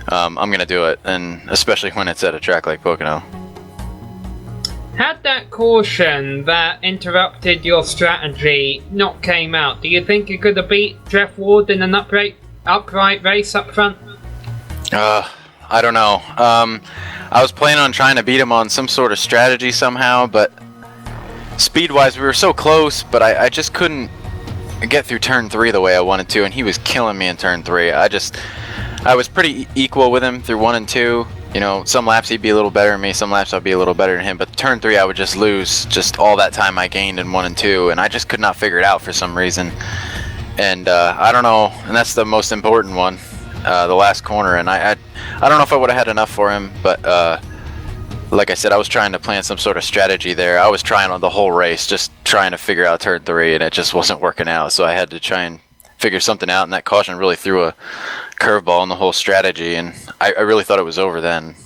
S8: I'm gonna do it. And especially when it's at a track like Pocono.
S4: Had that caution that interrupted your strategy not came out, do you think you could have beat Jeff Ward in an upright race up front?
S8: I don't know. I was planning on trying to beat him on some sort of strategy somehow, but speed-wise we were so close, but I just couldn't get through turn 3 the way I wanted to, and he was killing me in turn 3. I was pretty equal with him through 1 and 2. Some laps he'd be a little better than me, some laps I'd be a little better than him, but turn 3 I would just lose just all that time I gained in 1 and 2, and I just could not figure it out for some reason. And I don't know, and that's the most important one, the last corner, and I don't know if I would have had enough for him, but like I said, I was trying to plan some sort of strategy there. I was trying on the whole race, just trying to figure out turn 3, and it just wasn't working out, so I had to try and figure something out, and that caution really threw a curveball in the whole strategy, and I really thought it was over then.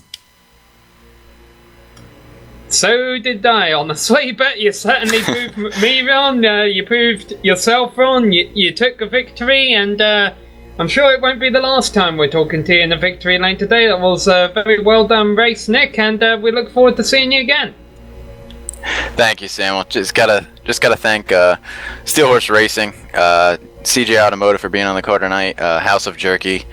S4: So did I, honestly, but you certainly proved me wrong, you proved yourself wrong, you took a victory, and I'm sure it won't be the last time we're talking to you in the victory lane today. That was a very well done race, Nick, and we look forward to seeing you again.
S8: Thank you, Sam. Well, just gotta thank Steel Horse Racing, CJ Automotive for being on the car tonight, House of Jerky,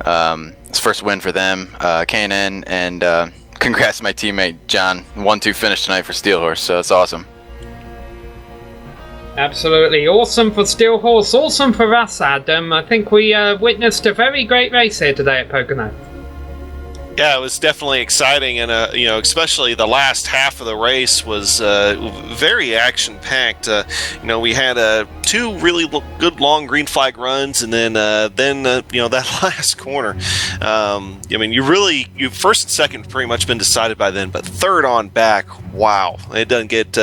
S8: it's first win for them, K&N, and congrats to my teammate John. 1-2 finish tonight for Steel Horse, so it's awesome.
S4: Absolutely awesome for Steel Horse, awesome for us, Adam. I think we witnessed a very great race here today at Pocono.
S5: Yeah, it was definitely exciting, and especially the last half of the race was very action-packed. We had 2 really good long green flag runs, and then that last corner. You first and second pretty much been decided by then, but third on back, wow, it doesn't get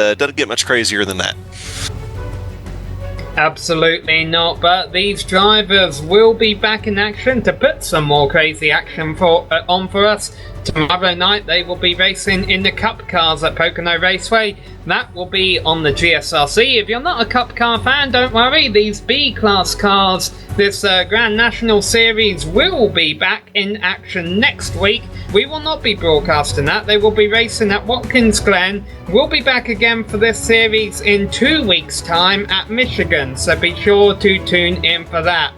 S5: much crazier than that.
S4: Absolutely not, but these drivers will be back in action to put some more crazy action on for us. Tomorrow night they will be racing in the Cup cars at Pocono Raceway. That will be on the GSRC. If you're not a Cup car fan, don't worry, these B-Class cars, this Grand National Series will be back in action next week. We will not be broadcasting that. They will be racing at Watkins Glen. We'll be back again for this series in 2 weeks' time at Michigan, so be sure to tune in for that.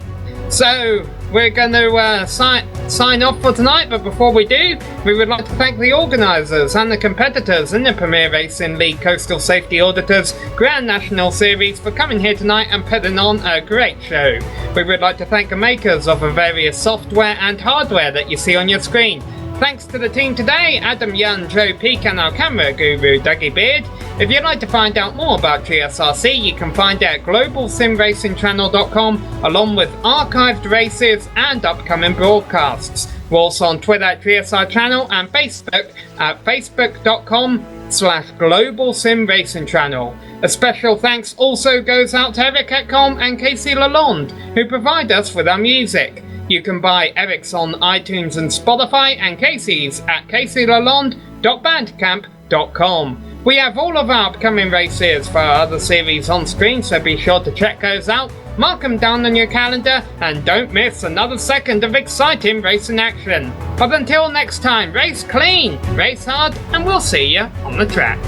S4: So, we're going to sign off for tonight, but before we do, we would like to thank the organisers and the competitors in the Premier Racing League Coastal Safety Auditors Grand National Series for coming here tonight and putting on a great show. We would like to thank the makers of the various software and hardware that you see on your screen. Thanks to the team today, Adam Young, Joe Peak, and our camera guru, Dougie Beard. If you'd like to find out more about GSRC, you can find it at globalsimracingchannel.com, along with archived races and upcoming broadcasts. We're also on Twitter at GSR Channel and Facebook at facebook.com/globalsimracingchannel. A special thanks also goes out to Eric Ekholm and Casey Lalonde, who provide us with our music. You can buy Eric's on iTunes and Spotify, and Casey's at caseylalonde.bandcamp.com. We have all of our upcoming races for our other series on screen, so be sure to check those out, mark them down on your calendar, and don't miss another second of exciting racing action. But until next time, race clean, race hard, and we'll see you on the track.